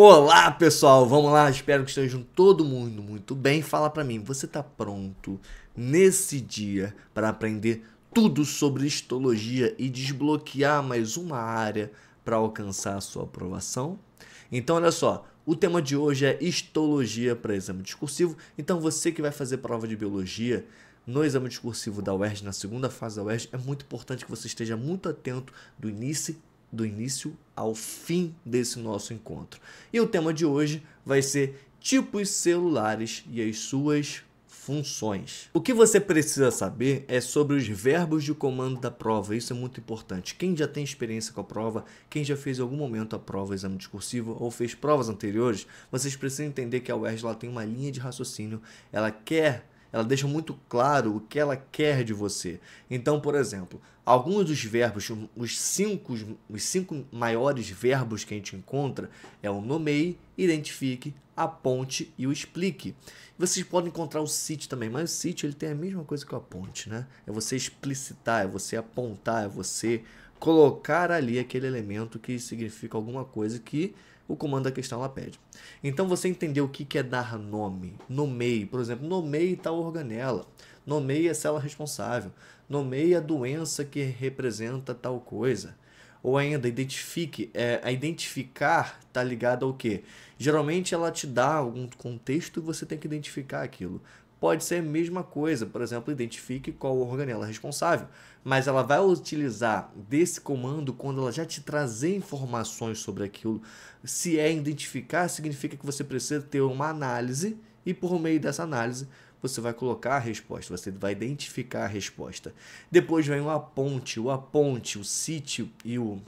Olá pessoal, vamos lá, espero que estejam todo mundo muito bem. Fala pra mim, você tá pronto nesse dia para aprender tudo sobre histologia e desbloquear mais uma área para alcançar a sua aprovação? Então olha só, o tema de hoje é histologia para exame discursivo. Então você que vai fazer prova de biologia no exame discursivo da UERJ, na segunda fase da UERJ, é muito importante que você esteja muito atento do início ao fim desse nosso encontro. E o tema de hoje vai ser tipos celulares e as suas funções. O que você precisa saber é sobre os verbos de comando da prova. Isso é muito importante. Quem já tem experiência com a prova, quem já fez em algum momento a prova, exame discursivo ou fez provas anteriores, vocês precisam entender que a UERJ ela tem uma linha de raciocínio. Ela deixa muito claro o que ela quer de você. Então, por exemplo, alguns dos verbos, os cinco maiores verbos que a gente encontra é o nomeie, identifique, aponte e o explique. Vocês podem encontrar o cite também, mas o cite ele tem a mesma coisa que o aponte, né? É você explicitar, é você apontar, é você colocar ali aquele elemento que significa alguma coisa que o comando da questão ela pede. Então você entendeu o que é dar nome, nomeie, por exemplo, nomeie tal organela, nomeie a célula responsável, nomeie a doença que representa tal coisa. Ou ainda, identifique, a identificar está ligado ao quê? Geralmente ela te dá algum contexto e você tem que identificar aquilo. Pode ser a mesma coisa, por exemplo, identifique qual organela é responsável, mas ela vai utilizar desse comando quando ela já te trazer informações sobre aquilo. Se é identificar, significa que você precisa ter uma análise e por meio dessa análise você vai colocar a resposta, você vai identificar a resposta. Depois vem o aponte, o cite e o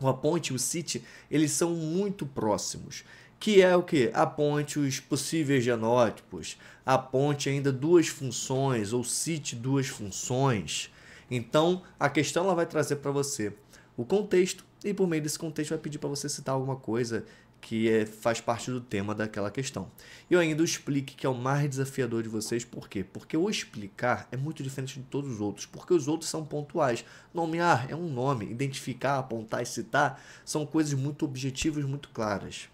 aponte e o cite, eles são muito próximos. Que é o que? Aponte os possíveis genótipos, aponte ainda duas funções ou cite duas funções. Então, a questão ela vai trazer para você o contexto e por meio desse contexto vai pedir para você citar alguma coisa que faz parte do tema daquela questão. E eu ainda explique que é o mais desafiador de vocês, por quê? Porque o explicar é muito diferente de todos os outros, porque os outros são pontuais. Nomear é um nome, identificar, apontar e citar são coisas muito objetivas, muito claras.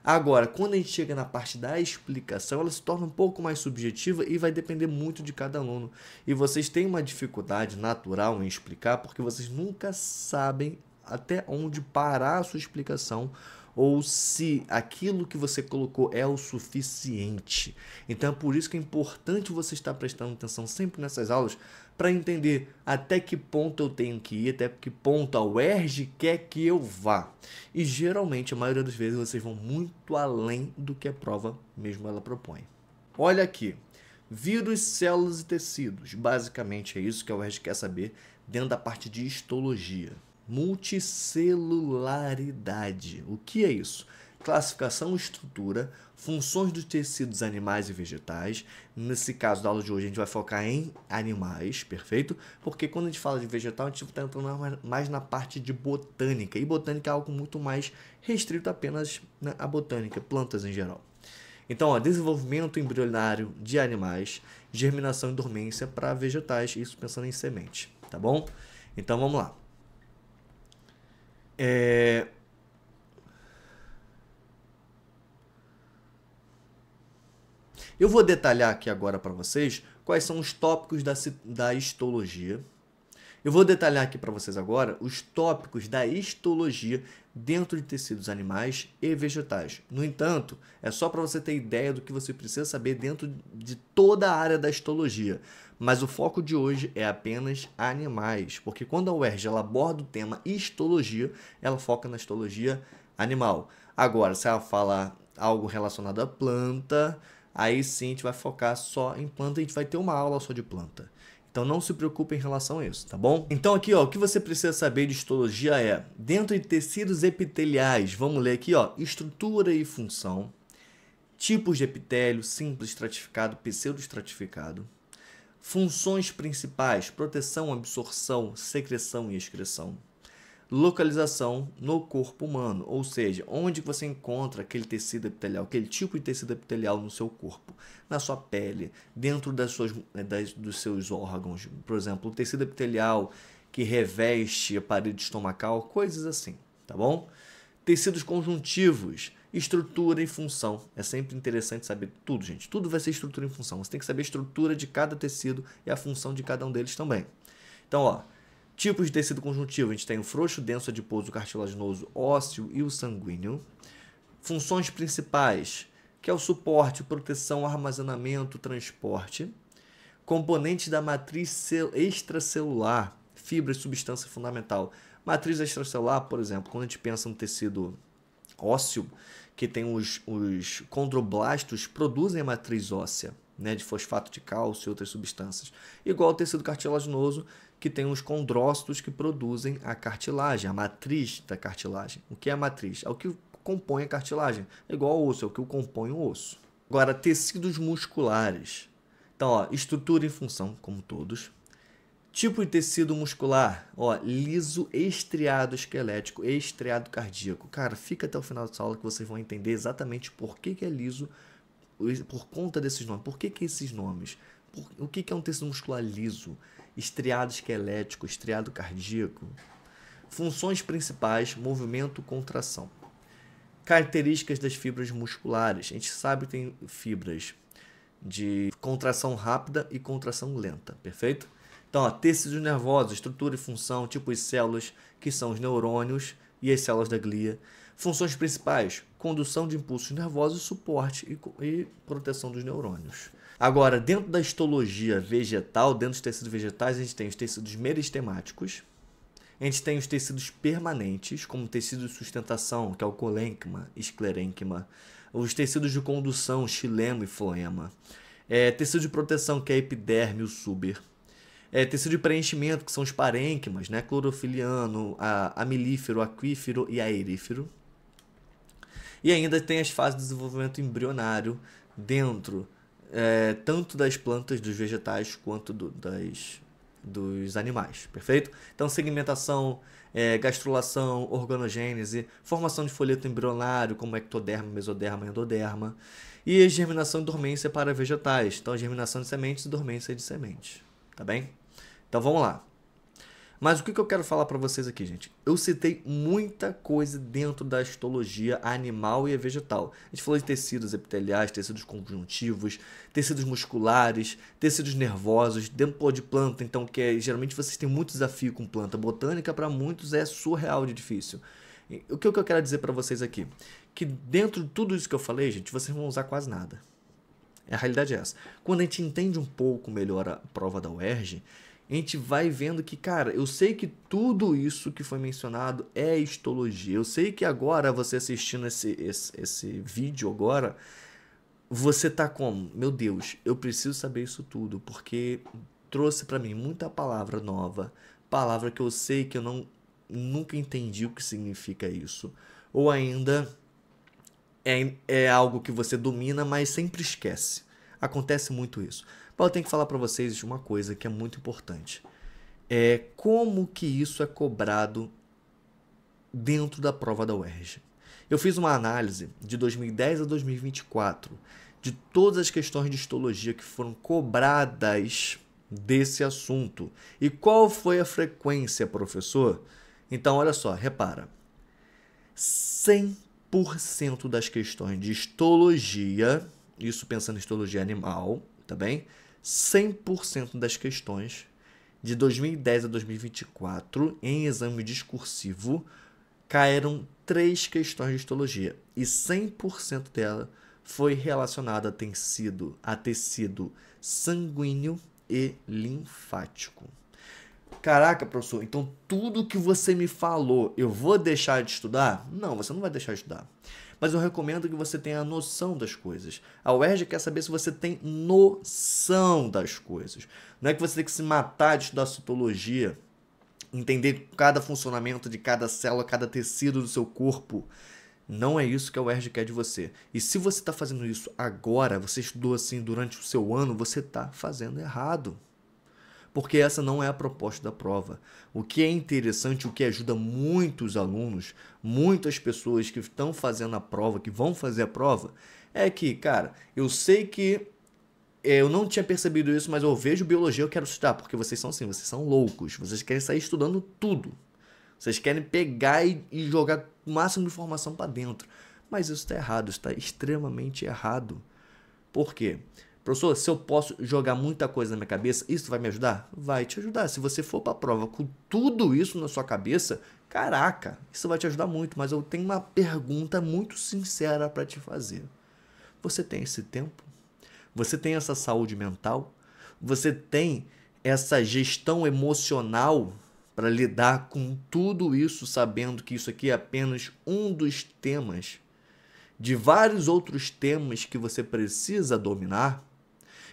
Agora, quando a gente chega na parte da explicação, ela se torna um pouco mais subjetiva e vai depender muito de cada aluno. E vocês têm uma dificuldade natural em explicar porque vocês nunca sabem até onde parar a sua explicação ou se aquilo que você colocou é o suficiente. Então é por isso que é importante você estar prestando atenção sempre nessas aulas para entender até que ponto eu tenho que ir, até que ponto a UERJ quer que eu vá. E geralmente, a maioria das vezes, vocês vão muito além do que a prova mesmo ela propõe. Olha aqui, vírus, células e tecidos. Basicamente é isso que a UERJ quer saber dentro da parte de histologia. Multicelularidade. O que é isso? Classificação e estrutura, funções dos tecidos animais e vegetais. Nesse caso da aula de hoje, a gente vai focar em animais, perfeito? Porque quando a gente fala de vegetal, a gente está entrando mais na parte de botânica. E botânica é algo muito mais restrito apenas à botânica, plantas em geral. Então, ó, desenvolvimento embrionário de animais, germinação e dormência para vegetais, isso pensando em semente, tá bom? Então, vamos lá. Eu vou detalhar aqui agora para vocês quais são os tópicos da histologia. Eu vou detalhar aqui para vocês agora os tópicos da histologia dentro de tecidos animais e vegetais. No entanto, é só para você ter ideia do que você precisa saber dentro de toda a área da histologia. Mas o foco de hoje é apenas animais, porque quando a UERJ ela aborda o tema histologia, ela foca na histologia animal. Agora, se ela fala algo relacionado à planta, aí sim a gente vai focar só em planta e a gente vai ter uma aula só de planta. Então não se preocupe em relação a isso, tá bom? Então aqui, ó, o que você precisa saber de histologia é, dentro de tecidos epiteliais, vamos ler aqui, ó, estrutura e função, tipos de epitélio, simples, estratificado, pseudoestratificado, funções principais, proteção, absorção, secreção e excreção, localização no corpo humano, ou seja, onde você encontra aquele tecido epitelial, aquele tipo de tecido epitelial no seu corpo, na sua pele, dentro dos seus órgãos, por exemplo, o tecido epitelial que reveste a parede estomacal, coisas assim, tá bom? Tecidos conjuntivos Estrutura e função. É sempre interessante saber tudo, gente. Tudo vai ser estrutura e função. Você tem que saber a estrutura de cada tecido e a função de cada um deles também. Então, ó, tipos de tecido conjuntivo. A gente tem o frouxo, denso, adiposo, cartilaginoso, ósseo e o sanguíneo. Funções principais, que é o suporte, proteção, armazenamento, transporte. Componentes da matriz extracelular, fibra e substância fundamental. Matriz extracelular, por exemplo, quando a gente pensa no tecido ósseo, que tem os condroblastos, produzem a matriz óssea, né, de fosfato de cálcio e outras substâncias. Igual ao tecido cartilaginoso, que tem os condrócitos que produzem a cartilagem, a matriz da cartilagem. O que é a matriz? É o que compõe a cartilagem. É igual ao osso, é o que compõe o osso. Agora, tecidos musculares. Então, ó, estrutura e função, como todos. Tipo de tecido muscular, ó, liso, estriado esquelético, estriado cardíaco. Cara, fica até o final dessa aula que vocês vão entender exatamente por que é liso, por conta desses nomes. Por que esses nomes? O que é um tecido muscular liso, estriado esquelético, estriado cardíaco? Funções principais, movimento, contração. Características das fibras musculares. A gente sabe que tem fibras de contração rápida e contração lenta, perfeito? Então, ó, tecidos nervosos, estrutura e função, tipo as células, que são os neurônios e as células da glia. Funções principais, condução de impulsos nervosos, suporte e proteção dos neurônios. Agora, dentro da histologia vegetal, dentro dos tecidos vegetais, a gente tem os tecidos meristemáticos, a gente tem os tecidos permanentes, como tecido de sustentação, que é o colênquima, esclerênquima, os tecidos de condução, xilema e floema, tecido de proteção, que é a epiderme e o súber, tecido de preenchimento, que são os parênquimas, né? Clorofiliano, amilífero, aquífero e aerífero. E ainda tem as fases de desenvolvimento embrionário dentro tanto das plantas, dos vegetais, quanto dos animais, perfeito? Então, segmentação, gastrulação, organogênese, formação de folheto embrionário, como ectoderma, mesoderma e endoderma, e germinação e dormência para vegetais. Então, germinação de sementes e dormência de sementes, tá bem? Então vamos lá. Mas o que eu quero falar para vocês aqui, gente? Eu citei muita coisa dentro da histologia animal e vegetal. A gente falou de tecidos epiteliais, tecidos conjuntivos, tecidos musculares, tecidos nervosos, dentro de planta, então, geralmente vocês têm muito desafio com planta. Botânica, para muitos, é surreal de difícil. O que eu quero dizer para vocês aqui? Que dentro de tudo isso que eu falei, gente, vocês não vão usar quase nada. A realidade é essa. Quando a gente entende um pouco melhor a prova da UERJ, a gente vai vendo que, cara, eu sei que tudo isso que foi mencionado é histologia. Eu sei que agora, você assistindo esse vídeo agora, você tá como? Meu Deus, eu preciso saber isso tudo, porque trouxe para mim muita palavra nova, palavra que eu sei que eu nunca entendi o que significa isso. Ou ainda é algo que você domina, mas sempre esquece. Acontece muito isso. Mas eu tenho que falar para vocês uma coisa que é muito importante. Como que isso é cobrado dentro da prova da UERJ. Eu fiz uma análise de 2010 a 2024 de todas as questões de histologia que foram cobradas desse assunto. E qual foi a frequência, professor? Então, olha só, repara. 100% das questões de histologia, isso pensando em histologia animal, tá bem? 100% das questões de 2010 a 2024, em exame discursivo, caíram 3 questões de histologia. E 100% dela foi relacionada a tecido sanguíneo e linfático. Caraca, professor, então tudo que você me falou, eu vou deixar de estudar? Não, você não vai deixar de estudar. Mas eu recomendo que você tenha noção das coisas. A UERJ quer saber se você tem noção das coisas. Não é que você tem que se matar de estudar citologia, entender cada funcionamento de cada célula, cada tecido do seu corpo. Não é isso que a UERJ quer de você. E se você está fazendo isso agora, você estudou assim durante o seu ano, você está fazendo errado. Porque essa não é a proposta da prova. O que é interessante, o que ajuda muitos alunos, muitas pessoas que estão fazendo a prova, que vão fazer a prova, é que, cara, eu sei que eu não tinha percebido isso, mas eu vejo biologia, eu quero estudar, porque vocês são assim, vocês são loucos, vocês querem sair estudando tudo. Vocês querem pegar e jogar o máximo de informação para dentro. Mas isso está errado, está extremamente errado. Por quê? Professor, se eu posso jogar muita coisa na minha cabeça, isso vai me ajudar? Vai te ajudar. Se você for para a prova com tudo isso na sua cabeça, caraca, isso vai te ajudar muito. Mas eu tenho uma pergunta muito sincera para te fazer. Você tem esse tempo? Você tem essa saúde mental? Você tem essa gestão emocional para lidar com tudo isso, sabendo que isso aqui é apenas um dos temas de vários outros temas que você precisa dominar?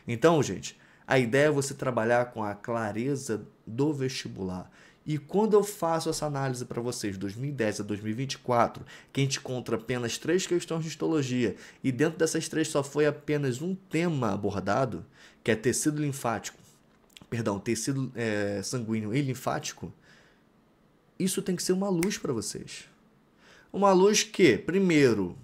Então, gente, a ideia é você trabalhar com a clareza do vestibular. E quando eu faço essa análise para vocês, 2010 a 2024, que a gente encontra apenas 3 questões de histologia, e dentro dessas 3 só foi apenas um tema abordado, que é tecido linfático, tecido sanguíneo e linfático, isso tem que ser uma luz para vocês. Uma luz que, primeiro,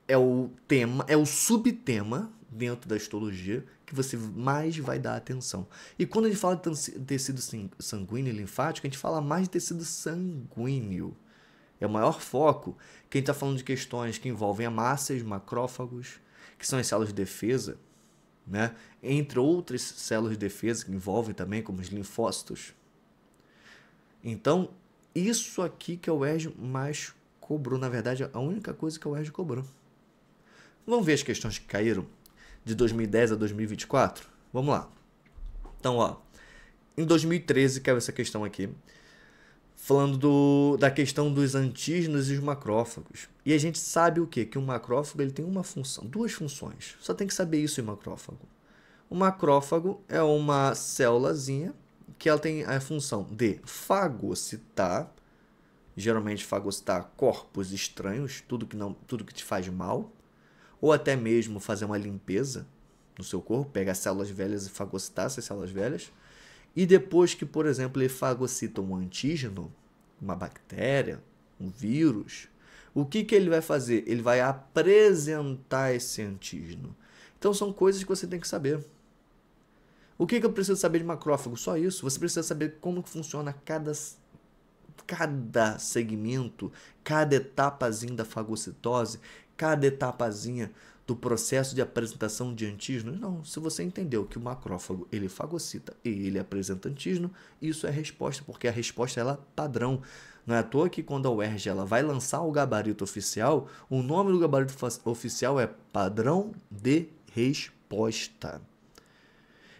é o subtema dentro da histologia que você mais vai dar atenção. E quando a gente fala de tecido sanguíneo e linfático, a gente fala mais de tecido sanguíneo. É o maior foco que a gente está falando de questões que envolvem hemácias, macrófagos, que são as células de defesa, né? Entre outras células de defesa que envolvem também, como os linfócitos. Então, isso aqui que a UERJ mais cobrou, na verdade, a única coisa que a UERJ cobrou. Vamos ver as questões que caíram de 2010 a 2024? Vamos lá. Então, ó, em 2013 caiu essa questão aqui, falando da questão dos antígenos e os macrófagos. E a gente sabe o quê? Que o macrófago ele tem uma função, 2 funções. Só tem que saber isso em macrófago. O macrófago é uma célulazinha que ela tem a função de fagocitar, geralmente fagocitar corpos estranhos, tudo que te faz mal, ou até mesmo fazer uma limpeza no seu corpo, pegar células velhas e fagocitar essas células velhas. E depois que, por exemplo, ele fagocita um antígeno, uma bactéria, um vírus, o que ele vai fazer? Ele vai apresentar esse antígeno. Então são coisas que você tem que saber. O que eu preciso saber de macrófago? Só isso. Você precisa saber como que funciona cada segmento, cada etapazinha da fagocitose, cada etapazinha do processo de apresentação de antígenos. Não, se você entendeu que o macrófago ele fagocita e ele apresenta antígeno, isso é resposta, porque a resposta ela é padrão. Não é à toa que quando a UERJ ela vai lançar o gabarito oficial, o nome do gabarito oficial é padrão de resposta.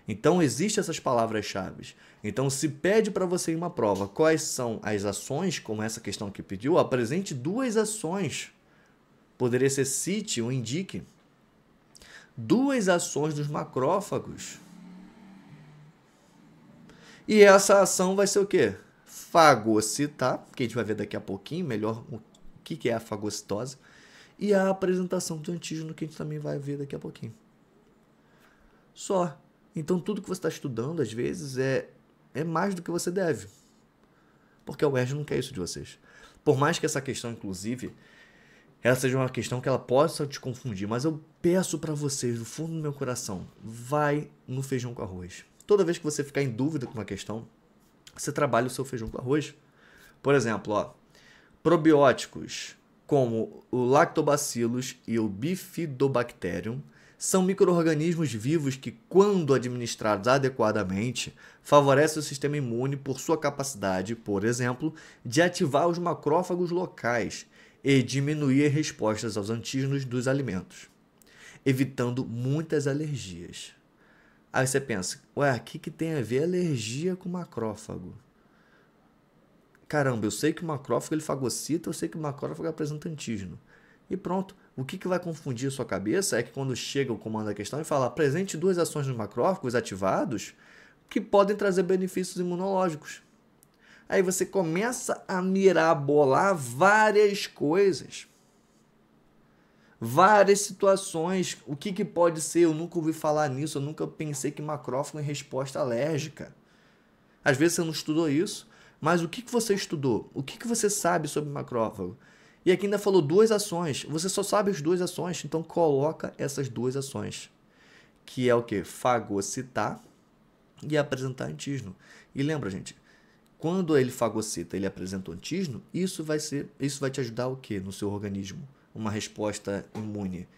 Então, existem essas palavras-chave. Então, se pede para você em uma prova quais são as ações, como essa questão que pediu, apresente 2 ações. Poderia ser cite ou indique 2 ações dos macrófagos. E essa ação vai ser o quê? Fagocitar, que a gente vai ver daqui a pouquinho melhor o que é a fagocitose, e a apresentação do antígeno, que a gente também vai ver daqui a pouquinho. Só. Então, tudo que você está estudando, às vezes, é mais do que você deve. Porque a UERJ não quer isso de vocês. Por mais que essa questão, inclusive, ela seja uma questão que ela possa te confundir, mas eu peço para vocês, do fundo do meu coração, vai no feijão com arroz. Toda vez que você ficar em dúvida com uma questão, você trabalha o seu feijão com arroz. Por exemplo, ó, probióticos como o Lactobacillus e o Bifidobacterium são micro-organismos vivos que, quando administrados adequadamente, favorecem o sistema imune por sua capacidade, por exemplo, de ativar os macrófagos locais e diminuir as respostas aos antígenos dos alimentos, evitando muitas alergias. Aí você pensa, ué, o que tem a ver alergia com macrófago? Caramba, eu sei que o macrófago ele fagocita, eu sei que o macrófago apresenta antígeno. E pronto. O que vai confundir a sua cabeça é que quando chega o comando da questão e fala apresente 2 ações dos macrófagos ativados que podem trazer benefícios imunológicos. Aí você começa a mirabolar várias coisas. Várias situações. O que pode ser? Eu nunca ouvi falar nisso, eu nunca pensei que macrófago é resposta alérgica. Às vezes você não estudou isso, mas o que você estudou? O que você sabe sobre macrófago? E aqui ainda falou 2 ações. Você só sabe as 2 ações, então coloca essas 2 ações. Que é o quê? Fagocitar e apresentar antígeno. E lembra, gente, quando ele fagocita, ele apresenta o antígeno, isso vai te ajudar o quê no seu organismo? Uma resposta imune.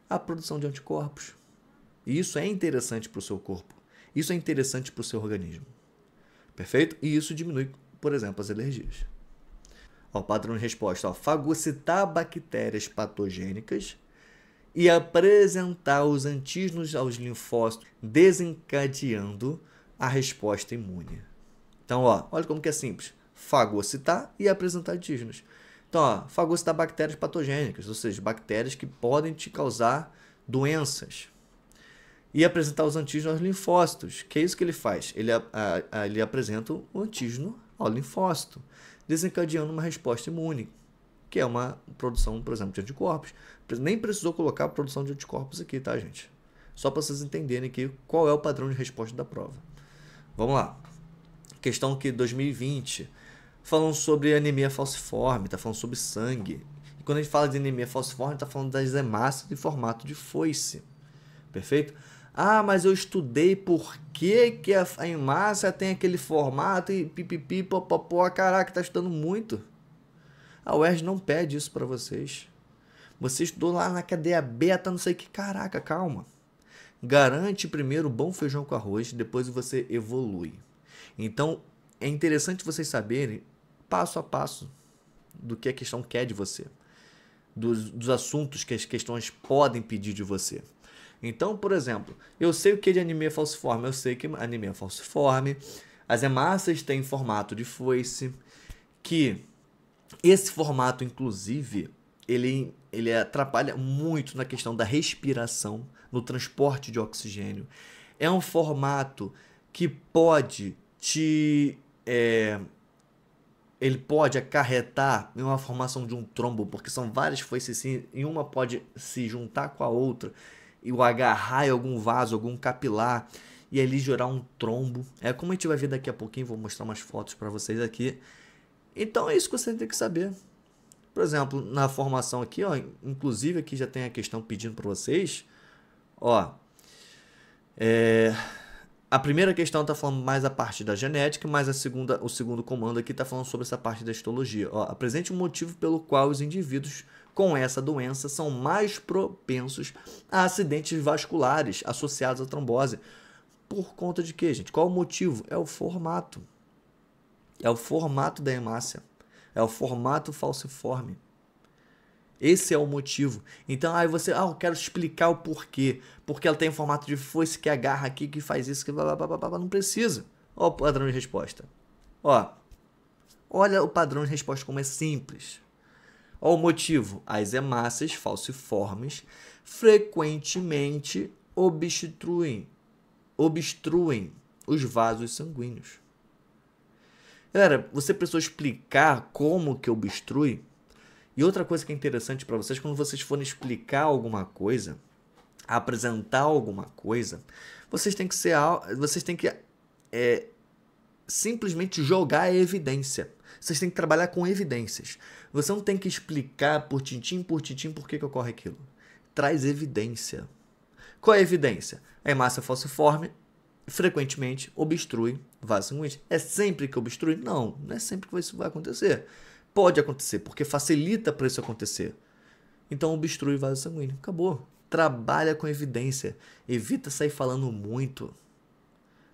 A produção de anticorpos. E isso é interessante para o seu corpo. Isso é interessante para o seu organismo. Perfeito? E isso diminui, por exemplo, as alergias. Ó, padrão de resposta. Ó, fagocitar bactérias patogênicas e apresentar os antígenos aos linfócitos, desencadeando a resposta imune. Então, ó, olha como que é simples. Fagocitar e apresentar antígenos. Então, ó, fagocitar bactérias patogênicas, ou seja, bactérias que podem te causar doenças. E apresentar os antígenos aos linfócitos. Que é isso que ele faz? Ele apresenta o antígeno ao linfócito, desencadeando uma resposta imune, que é uma produção, por exemplo, de anticorpos. Nem precisou colocar a produção de anticorpos aqui, tá, gente? Só para vocês entenderem aqui qual é o padrão de resposta da prova. Vamos lá. Questão aqui 2020, falando sobre anemia falciforme, está falando sobre sangue. E quando a gente fala de anemia falciforme, está falando das hemácias de formato de foice. Perfeito? Ah, mas eu estudei por que a hemácia tem aquele formato e pipipi, popopó, caraca, tá estudando muito. A UERJ não pede isso para vocês. Você estudou lá na cadeia beta, não sei o que, caraca, calma. Garante primeiro bom feijão com arroz, depois você evolui. Então, é interessante vocês saberem, passo a passo, do que a questão quer de você. Dos assuntos que as questões podem pedir de você. Então, por exemplo, eu sei o que é de anemia falciforme. Eu sei que anemia falciforme, as hemácias têm formato de foice, que esse formato, inclusive, ele atrapalha muito na questão da respiração, no transporte de oxigênio. É um formato que pode ele pode acarretar em uma formação de um trombo, porque são várias foices e uma pode se juntar com a outra e o agarrar em algum vaso, algum capilar, e ali gerar um trombo. É como a gente vai ver daqui a pouquinho, vou mostrar umas fotos para vocês aqui. Então é isso que você tem que saber. Por exemplo, na formação aqui, ó, inclusive aqui já tem a questão pedindo para vocês, ó, a primeira questão está falando mais a parte da genética, mas o segundo comando aqui está falando sobre essa parte da histologia. Ó, apresente um motivo pelo qual os indivíduos com essa doença são mais propensos a acidentes vasculares associados à trombose. Por conta de quê, gente? Qual o motivo? É o formato. É o formato da hemácia. É o formato falciforme. Esse é o motivo. Então, aí você, eu quero explicar o porquê. Porque ela tem formato de foice que agarra aqui, que faz isso, que blá, blá, blá, blá, não precisa. Ó o padrão de resposta. Ó, olha o padrão de resposta como é simples. Ó o motivo. As hemácias falciformes frequentemente obstruem os vasos sanguíneos. Galera, você precisou explicar como que obstrui? E outra coisa que é interessante para vocês, quando vocês forem explicar alguma coisa, apresentar alguma coisa, vocês têm que simplesmente jogar a evidência. Vocês têm que trabalhar com evidências. Você não tem que explicar por tintim por que ocorre aquilo. Traz evidência. Qual é a evidência? A hemácia falciforme frequentemente obstrui vasos sanguíneos. É sempre que obstrui? Não, não é sempre que isso vai acontecer. Pode acontecer, porque facilita para isso acontecer. Então, obstrui vaso sanguíneo. Acabou. Trabalha com evidência. Evita sair falando muito.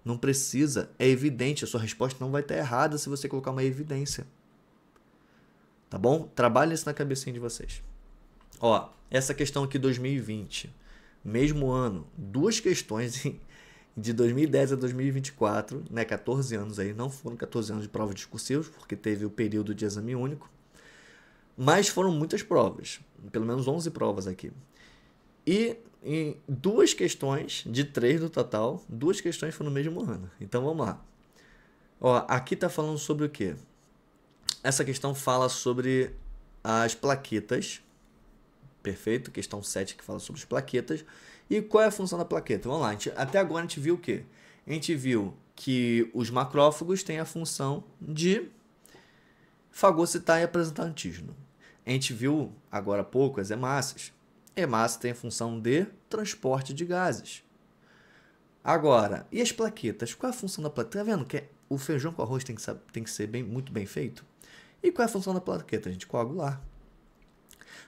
Não precisa. É evidente. A sua resposta não vai estar errada se você colocar uma evidência. Tá bom? Trabalha isso na cabecinha de vocês. Ó, essa questão aqui 2020. Mesmo ano. 2 questões de 2010 a 2024, né, 14 anos aí, não foram 14 anos de prova discursiva, porque teve o período de exame único, mas foram muitas provas, pelo menos 11 provas aqui. E em 2 questões, de 3 do total, 2 questões foram no mesmo ano. Então vamos lá. Ó, aqui está falando sobre o quê? Essa questão fala sobre as plaquetas, perfeito? Questão 7 que fala sobre as plaquetas. E qual é a função da plaqueta? Vamos lá, até agora a gente viu o quê? A gente viu que os macrófagos têm a função de fagocitar e apresentar antígeno. A gente viu agora há pouco as hemácias. A hemácia tem a função de transporte de gases. Agora, e as plaquetas? Qual é a função da plaqueta? Tá vendo que o feijão com arroz tem que ser muito bem feito. E qual é a função da plaqueta, gente? Coagular.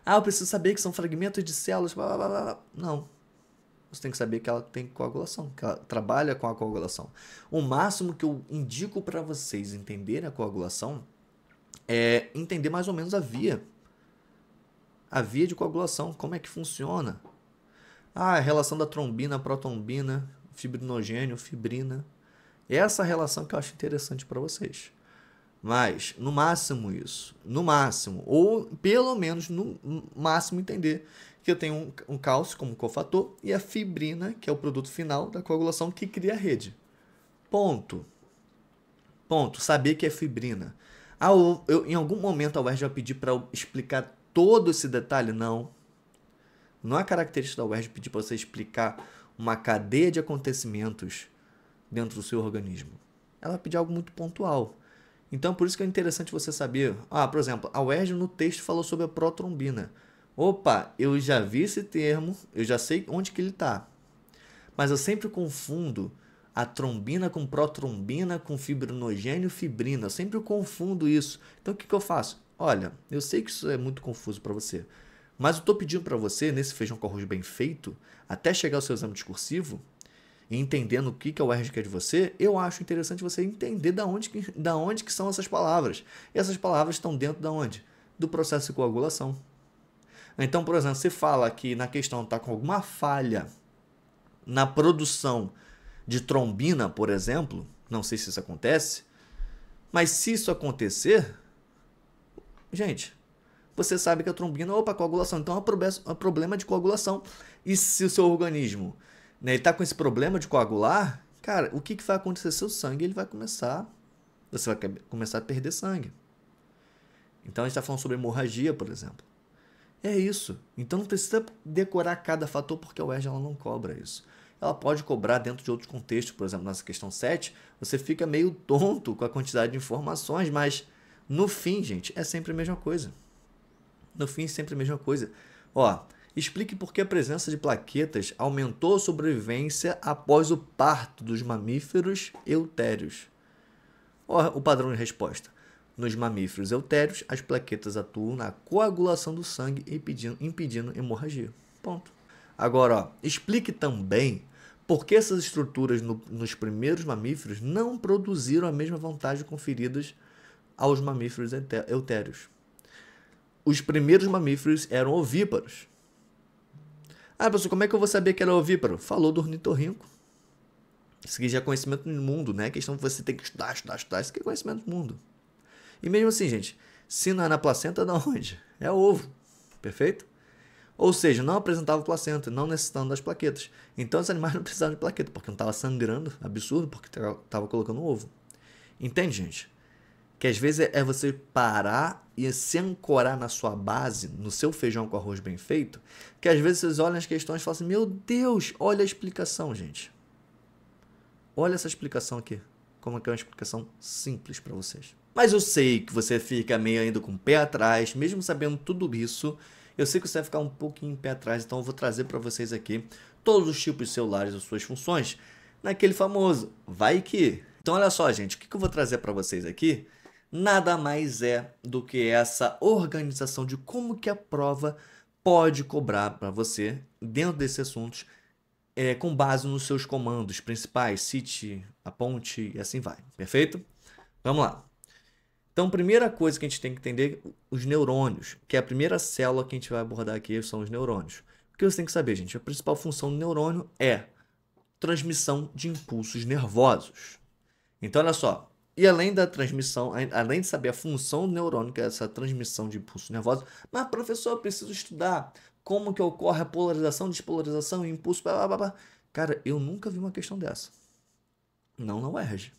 Ah, eu preciso saber que são fragmentos de células. Blá, blá, blá, blá. Não. Você tem que saber que ela tem coagulação, que ela trabalha com a coagulação. O máximo que eu indico para vocês entenderem a coagulação é entender mais ou menos a via. A via de coagulação, como é que funciona. Ah, a relação da trombina, protrombina, fibrinogênio, fibrina. Essa relação que eu acho interessante para vocês. Mas, no máximo isso. No máximo. Ou, pelo menos, no máximo entender que eu tenho um cálcio como cofator e a fibrina, que é o produto final da coagulação que cria a rede. Ponto. Ponto. Saber que é fibrina. Ah, em algum momento a UERJ vai pedir para eu explicar todo esse detalhe? Não. Não é característica da UERJ pedir para você explicar uma cadeia de acontecimentos dentro do seu organismo. Ela vai pedir algo muito pontual. Então, por isso que é interessante você saber. Ah, por exemplo, a UERJ no texto falou sobre a protrombina. Opa, eu já vi esse termo, eu já sei onde que ele está. Mas eu sempre confundo a trombina com protrombina, com fibrinogênio e fibrina. Eu sempre confundo isso. Então, o que eu faço? Olha, eu sei que isso é muito confuso para você. Mas eu estou pedindo para você, nesse feijão com arroz bem feito, até chegar ao seu exame discursivo, e entendendo o que a UERJ quer de você, eu acho interessante você entender da onde que são essas palavras. E essas palavras estão dentro da onde? Do processo de coagulação. Então, por exemplo, você fala que na questão está com alguma falha na produção de trombina, por exemplo, não sei se isso acontece, mas se isso acontecer, gente, você sabe que a trombina, coagulação, então é um problema de coagulação. E se o seu organismo está com esse problema de coagular, cara, o que vai acontecer? Seu sangue você vai começar a perder sangue. Então a gente está falando sobre hemorragia, por exemplo. É isso. Então não precisa decorar cada fator, porque a UERJ ela não cobra isso. Ela pode cobrar dentro de outros contextos, por exemplo, nessa questão 7, você fica meio tonto com a quantidade de informações, mas no fim, gente, é sempre a mesma coisa. No fim, é sempre a mesma coisa. Ó, explique por que a presença de plaquetas aumentou a sobrevivência após o parto dos mamíferos eutérios. Ó, o padrão de resposta. Nos mamíferos eutérios, as plaquetas atuam na coagulação do sangue, impedindo hemorragia. Ponto. Agora, ó, explique também por que essas estruturas nos primeiros mamíferos não produziram a mesma vantagem conferidas aos mamíferos eutérios. Os primeiros mamíferos eram ovíparos. Ah, professor, como é que eu vou saber que era ovíparo? Falou do ornitorrinco. Isso aqui já é conhecimento do mundo, né? A questão que você tem que estudar. Isso aqui é conhecimento do mundo. E mesmo assim, gente, se não é na placenta, é de onde? É ovo. Perfeito? Ou seja, não apresentava placenta, não necessitando das plaquetas. Então, os animais não precisavam de plaqueta, porque não estava sangrando, absurdo, porque estava colocando ovo. Entende, gente? Que às vezes é você parar e se ancorar na sua base, no seu feijão com arroz bem feito, que às vezes vocês olham as questões e falam assim, meu Deus, olha a explicação, gente. Olha essa explicação aqui. Como é que é uma explicação simples para vocês. Mas eu sei que você fica meio ainda com o pé atrás, mesmo sabendo tudo isso, eu sei que você vai ficar um pouquinho pé atrás, então eu vou trazer para vocês aqui todos os tipos de celulares, as suas funções, naquele famoso vai que. Então olha só, gente, o que eu vou trazer para vocês aqui nada mais é do que essa organização de como que a prova pode cobrar para você dentro desses assuntos, com base nos seus comandos principais, cite, aponte e assim vai, perfeito? Vamos lá. Então, primeira coisa que a gente tem que entender, os neurônios, que é a primeira célula que a gente vai abordar aqui, são os neurônios. O que você tem que saber, gente? A principal função do neurônio é transmissão de impulsos nervosos. Então, olha só, e além da transmissão, além de saber a função do neurônio, que é essa transmissão de impulsos nervosos, mas, professor, eu preciso estudar como que ocorre a polarização, despolarização, impulso, blá, blá, blá, blá. Cara, eu nunca vi uma questão dessa. Não UERJ.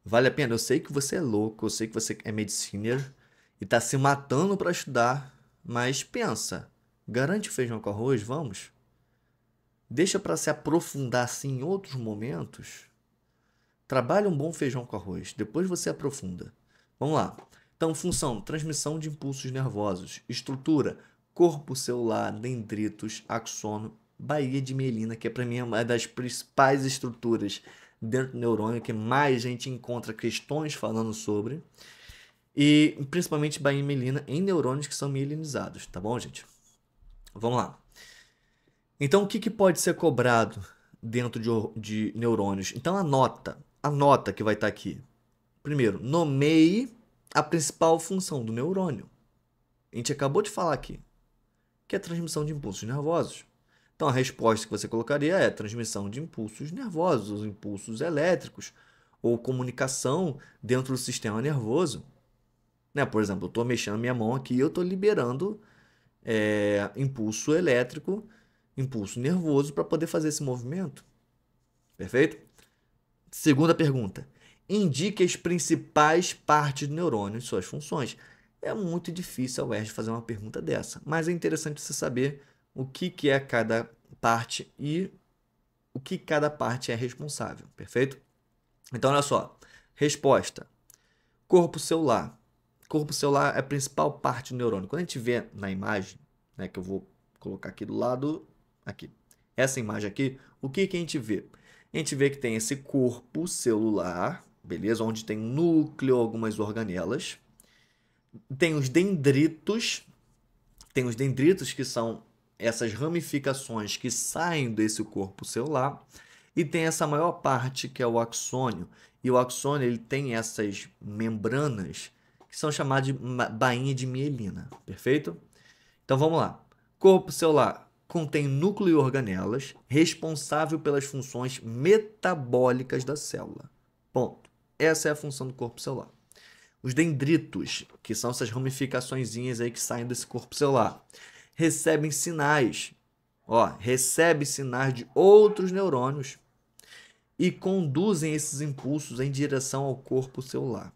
Vale a pena? Eu sei que você é louco, eu sei que você é mediciner e está se matando para estudar, mas pensa, garante feijão com arroz, vamos? Deixa para se aprofundar assim em outros momentos. Trabalha um bom feijão com arroz, depois você aprofunda. Vamos lá. Então, função, transmissão de impulsos nervosos. Estrutura, corpo celular, dendritos, axônio, baía de mielina, que é para mim uma das principais estruturas dentro do neurônio que mais a gente encontra questões falando sobre, e principalmente bainha de mielina em neurônios que são mielinizados, tá bom, gente? Vamos lá. Então, o que pode ser cobrado dentro de neurônios? Então, anota que vai estar aqui. Primeiro, nomeie a principal função do neurônio. A gente acabou de falar aqui, que é a transmissão de impulsos nervosos. Então, a resposta que você colocaria é transmissão de impulsos nervosos, impulsos elétricos, ou comunicação dentro do sistema nervoso. Né? Por exemplo, eu estou mexendo minha mão aqui e eu estou liberando impulso elétrico, impulso nervoso para poder fazer esse movimento. Perfeito? Segunda pergunta. Indique as principais partes do neurônio e suas funções. É muito difícil a UERJ fazer uma pergunta dessa, mas é interessante você saber o que é cada parte e o que cada parte é responsável. Perfeito? Então, olha só. Resposta. Corpo celular. Corpo celular é a principal parte do neurônio. Quando a gente vê na imagem, né, que eu vou colocar aqui do lado, aqui, essa imagem aqui, o que a gente vê? A gente vê que tem esse corpo celular, beleza? Onde tem núcleo, algumas organelas. Tem os dendritos que são essas ramificações que saem desse corpo celular. E tem essa maior parte que é o axônio. E o axônio ele tem essas membranas que são chamadas de bainha de mielina, perfeito? Então vamos lá. Corpo celular contém núcleo e organelas responsável pelas funções metabólicas da célula. Ponto. Essa é a função do corpo celular. Os dendritos, que são essas ramificaçõezinhas aí que saem desse corpo celular, recebem sinais, recebe sinais de outros neurônios e conduzem esses impulsos em direção ao corpo celular.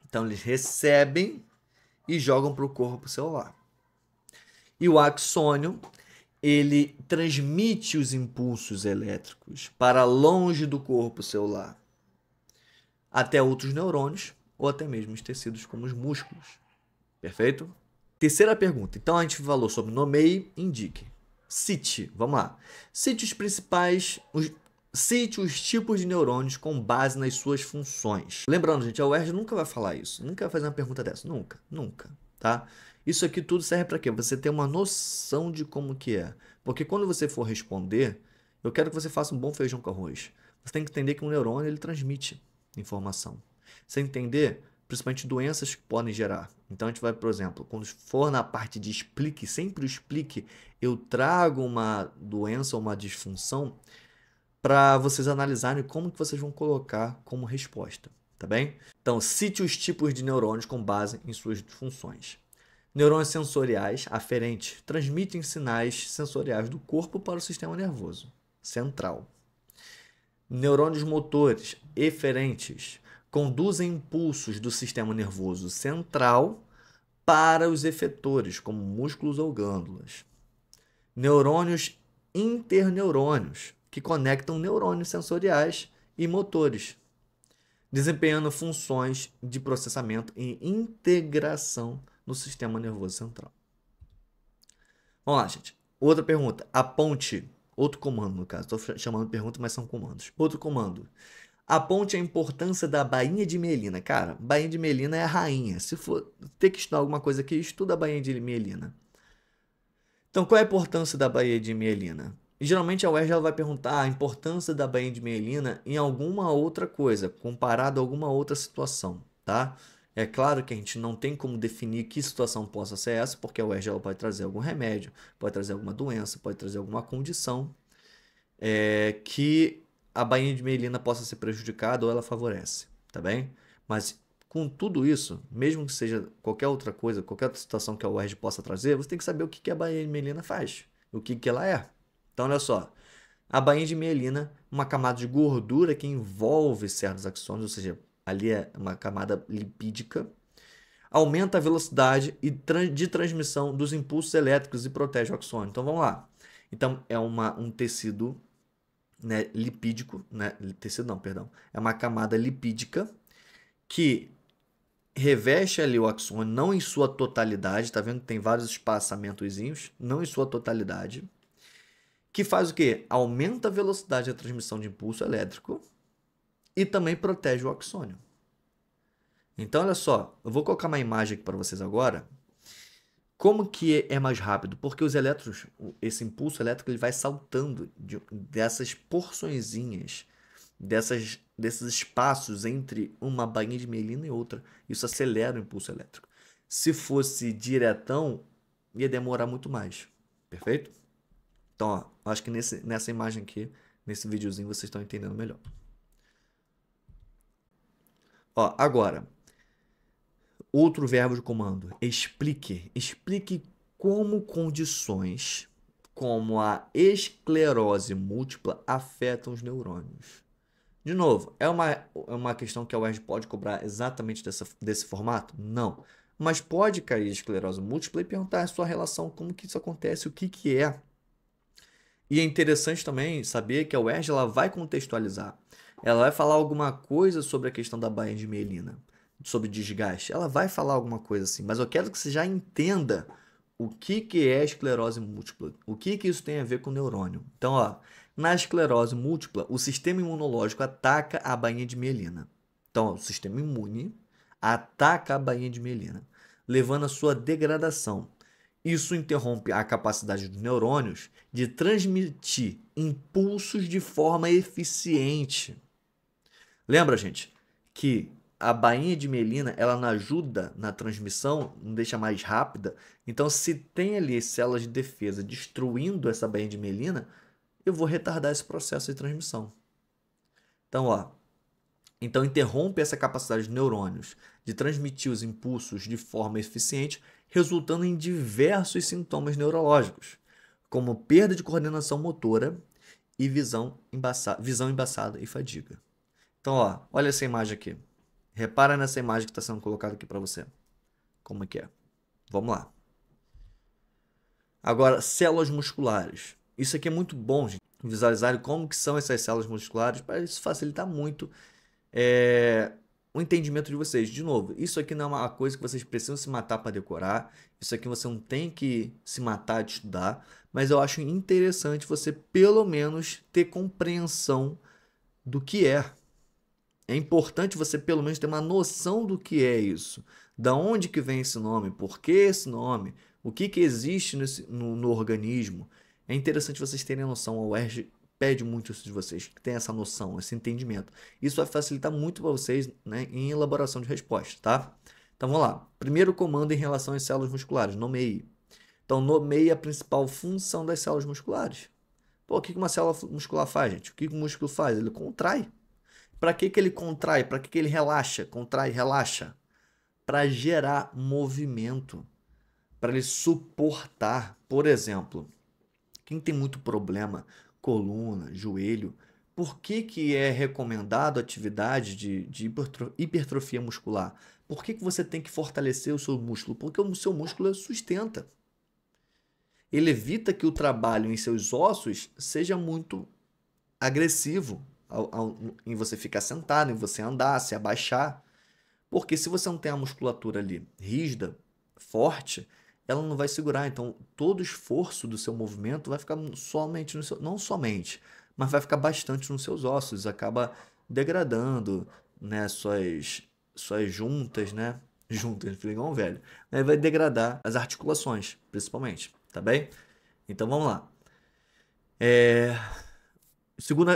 Então, eles recebem e jogam para o corpo celular. E o axônio, ele transmite os impulsos elétricos para longe do corpo celular, até outros neurônios ou até mesmo os tecidos como os músculos. Perfeito? Terceira pergunta. Então, a gente falou sobre nomeie, indique. Cite, vamos lá. Cite os principais... Cite os tipos de neurônios com base nas suas funções. Lembrando, gente, a UERJ nunca vai falar isso. Nunca vai fazer uma pergunta dessa. Nunca, nunca, tá? Isso aqui tudo serve para quê? Você ter uma noção de como que é. Porque quando você for responder, eu quero que você faça um bom feijão com arroz. Você tem que entender que um neurônio ele transmite informação. Você entender, principalmente doenças que podem gerar. Então, a gente vai, por exemplo, quando for na parte de explique, sempre explique, eu trago uma doença ou uma disfunção para vocês analisarem como que vocês vão colocar como resposta, tá bem? Então, cite os tipos de neurônios com base em suas funções. Neurônios sensoriais aferentes transmitem sinais sensoriais do corpo para o sistema nervoso central. Neurônios motores eferentes conduzem impulsos do sistema nervoso central para os efetores, como músculos ou glândulas. Neurônios interneurônios, que conectam neurônios sensoriais e motores, desempenhando funções de processamento e integração no sistema nervoso central. Vamos lá, gente. Outra pergunta. Aponte, outro comando no caso, estou chamando de pergunta, mas são comandos. Outro comando. Aponte a importância da bainha de mielina. Cara, bainha de mielina é a rainha. Se for ter que estudar alguma coisa aqui, estuda a bainha de mielina. Então, qual é a importância da bainha de mielina? E, geralmente a UERJ vai perguntar a importância da bainha de mielina em alguma outra coisa, comparado a alguma outra situação, tá? É claro que a gente não tem como definir que situação possa ser essa, porque a UERJ pode trazer algum remédio, pode trazer alguma doença, pode trazer alguma condição que a bainha de mielina possa ser prejudicada ou ela favorece, tá bem? Mas com tudo isso, mesmo que seja qualquer outra coisa, qualquer outra situação que a UERJ possa trazer, você tem que saber o que a bainha de mielina faz, o que ela é. Então, olha só, a bainha de mielina, uma camada de gordura que envolve certos axônios, ou seja, ali é uma camada lipídica, aumenta a velocidade de transmissão dos impulsos elétricos e protege o axônio. Então, vamos lá. Então, é um tecido, né, lipídico, né, tecido não, perdão, é uma camada lipídica que reveste ali o axônio, não em sua totalidade, tá vendo que tem vários espaçamentozinhos, não em sua totalidade, que faz o quê? Aumenta a velocidade da transmissão de impulso elétrico e também protege o axônio. Então, olha só, eu vou colocar uma imagem aqui para vocês agora. Como que é mais rápido? Porque os elétrons, esse impulso elétrico, ele vai saltando dessas porçõezinhas, desses espaços entre uma bainha de mielina e outra. Isso acelera o impulso elétrico. Se fosse diretão, ia demorar muito mais. Perfeito? Então, ó, acho que nessa imagem aqui, nesse videozinho, vocês estão entendendo melhor. Ó, agora, outro verbo de comando, explique. Explique como condições como a esclerose múltipla afetam os neurônios. De novo, é uma questão que a UERJ pode cobrar exatamente desse formato? Não. Mas pode cair esclerose múltipla e perguntar a sua relação, como que isso acontece, o que que é. E é interessante também saber que a UERJ ela vai contextualizar. Ela vai falar alguma coisa sobre a questão da bainha de mielina, sobre desgaste. Ela vai falar alguma coisa assim, mas eu quero que você já entenda o que que é esclerose múltipla, o que que isso tem a ver com o neurônio. Então, ó, na esclerose múltipla, o sistema imunológico ataca a bainha de mielina. Então, ó, o sistema imune ataca a bainha de mielina, levando à sua degradação. Isso interrompe a capacidade dos neurônios de transmitir impulsos de forma eficiente. Lembra, gente, que a bainha de mielina ela não ajuda na transmissão, não deixa mais rápida. Então, se tem ali células de defesa destruindo essa bainha de mielina, eu vou retardar esse processo de transmissão. Então, ó, então interrompe essa capacidade dos neurônios de transmitir os impulsos de forma eficiente, resultando em diversos sintomas neurológicos, como perda de coordenação motora e visão embaçada e fadiga. Então, ó, olha essa imagem aqui. Repara nessa imagem que está sendo colocada aqui para você. Como é que é? Vamos lá. Agora, células musculares. Isso aqui é muito bom, gente. Visualizar como que são essas células musculares para isso facilitar muito o entendimento de vocês. De novo, isso aqui não é uma coisa que vocês precisam se matar para decorar. Isso aqui você não tem que se matar de estudar. Mas eu acho interessante você, pelo menos, ter compreensão do que é. É importante você, pelo menos, ter uma noção do que é isso. Da onde que vem esse nome? Por que esse nome? O que que existe no organismo? É interessante vocês terem a noção. A UERJ pede muito isso de vocês, que tenham essa noção, esse entendimento. Isso vai facilitar muito para vocês, né, em elaboração de resposta, tá? Então vamos lá. Primeiro comando em relação às células musculares, nomeie. Então nomeie a principal função das células musculares. Pô, o que uma célula muscular faz, gente? O que o músculo faz? Ele contrai. Para que ele contrai? Para que ele relaxa? Contrai, relaxa. Para gerar movimento. Para ele suportar. Por exemplo, quem tem muito problema, coluna, joelho, por que é recomendado atividade de hipertrofia muscular? Por que você tem que fortalecer o seu músculo? Porque o seu músculo sustenta. Ele evita que o trabalho em seus ossos seja muito agressivo em você ficar sentado, em você andar, se abaixar. Porque se você não tem a musculatura ali rígida, forte, ela não vai segurar. Então, todo o esforço do seu movimento vai ficar somente no seu, não somente, mas vai ficar bastante nos seus ossos. Acaba degradando, né, suas juntas, né? Juntas, fica igual um velho. Aí vai degradar as articulações, principalmente, tá bem? Então, vamos lá.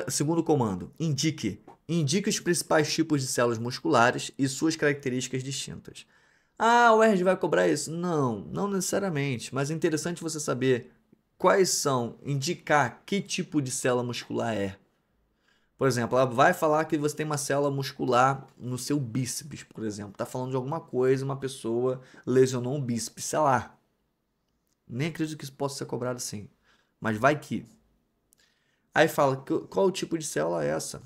Segundo comando, indique. Indique os principais tipos de células musculares e suas características distintas. Ah, o UERJ vai cobrar isso? Não, não necessariamente, mas é interessante você saber quais são, indicar que tipo de célula muscular é. Por exemplo, ela vai falar que você tem uma célula muscular no seu bíceps, por exemplo. Está falando de alguma coisa, uma pessoa lesionou um bíceps, sei lá. Nem acredito que isso possa ser cobrado assim, mas vai que. Aí fala, qual o tipo de célula é essa?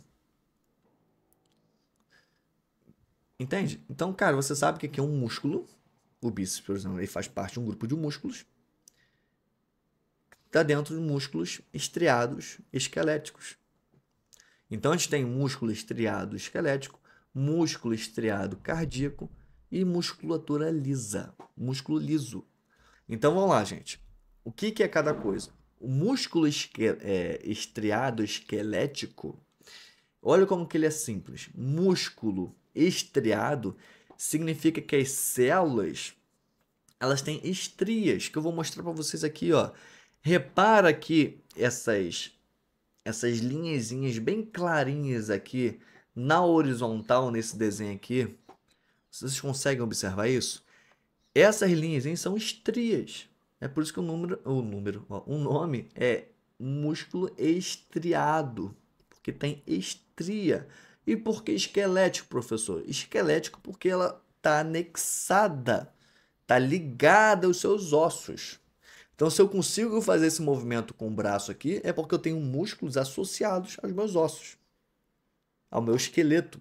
Entende? Então, cara, você sabe o que é um músculo. O bíceps, por exemplo, ele faz parte de um grupo de músculos. Está dentro de músculos estriados esqueléticos. Então, a gente tem músculo estriado esquelético, músculo estriado cardíaco e musculatura lisa, músculo liso. Então, vamos lá, gente. O que é cada coisa? O músculo estriado esquelético, Olha como que ele é simples. Músculo estriado significa que as células, elas têm estrias, que eu vou mostrar para vocês aqui, ó. Repara que essas linhazinhas bem clarinhas aqui na horizontal nesse desenho aqui, vocês conseguem observar isso? Essas linhas são estrias. É por isso que o nome é músculo estriado, porque tem estria. E por que esquelético, professor? Esquelético porque ela está anexada, está ligada aos seus ossos. Então, se eu consigo fazer esse movimento com o braço aqui, é porque eu tenho músculos associados aos meus ossos, ao meu esqueleto.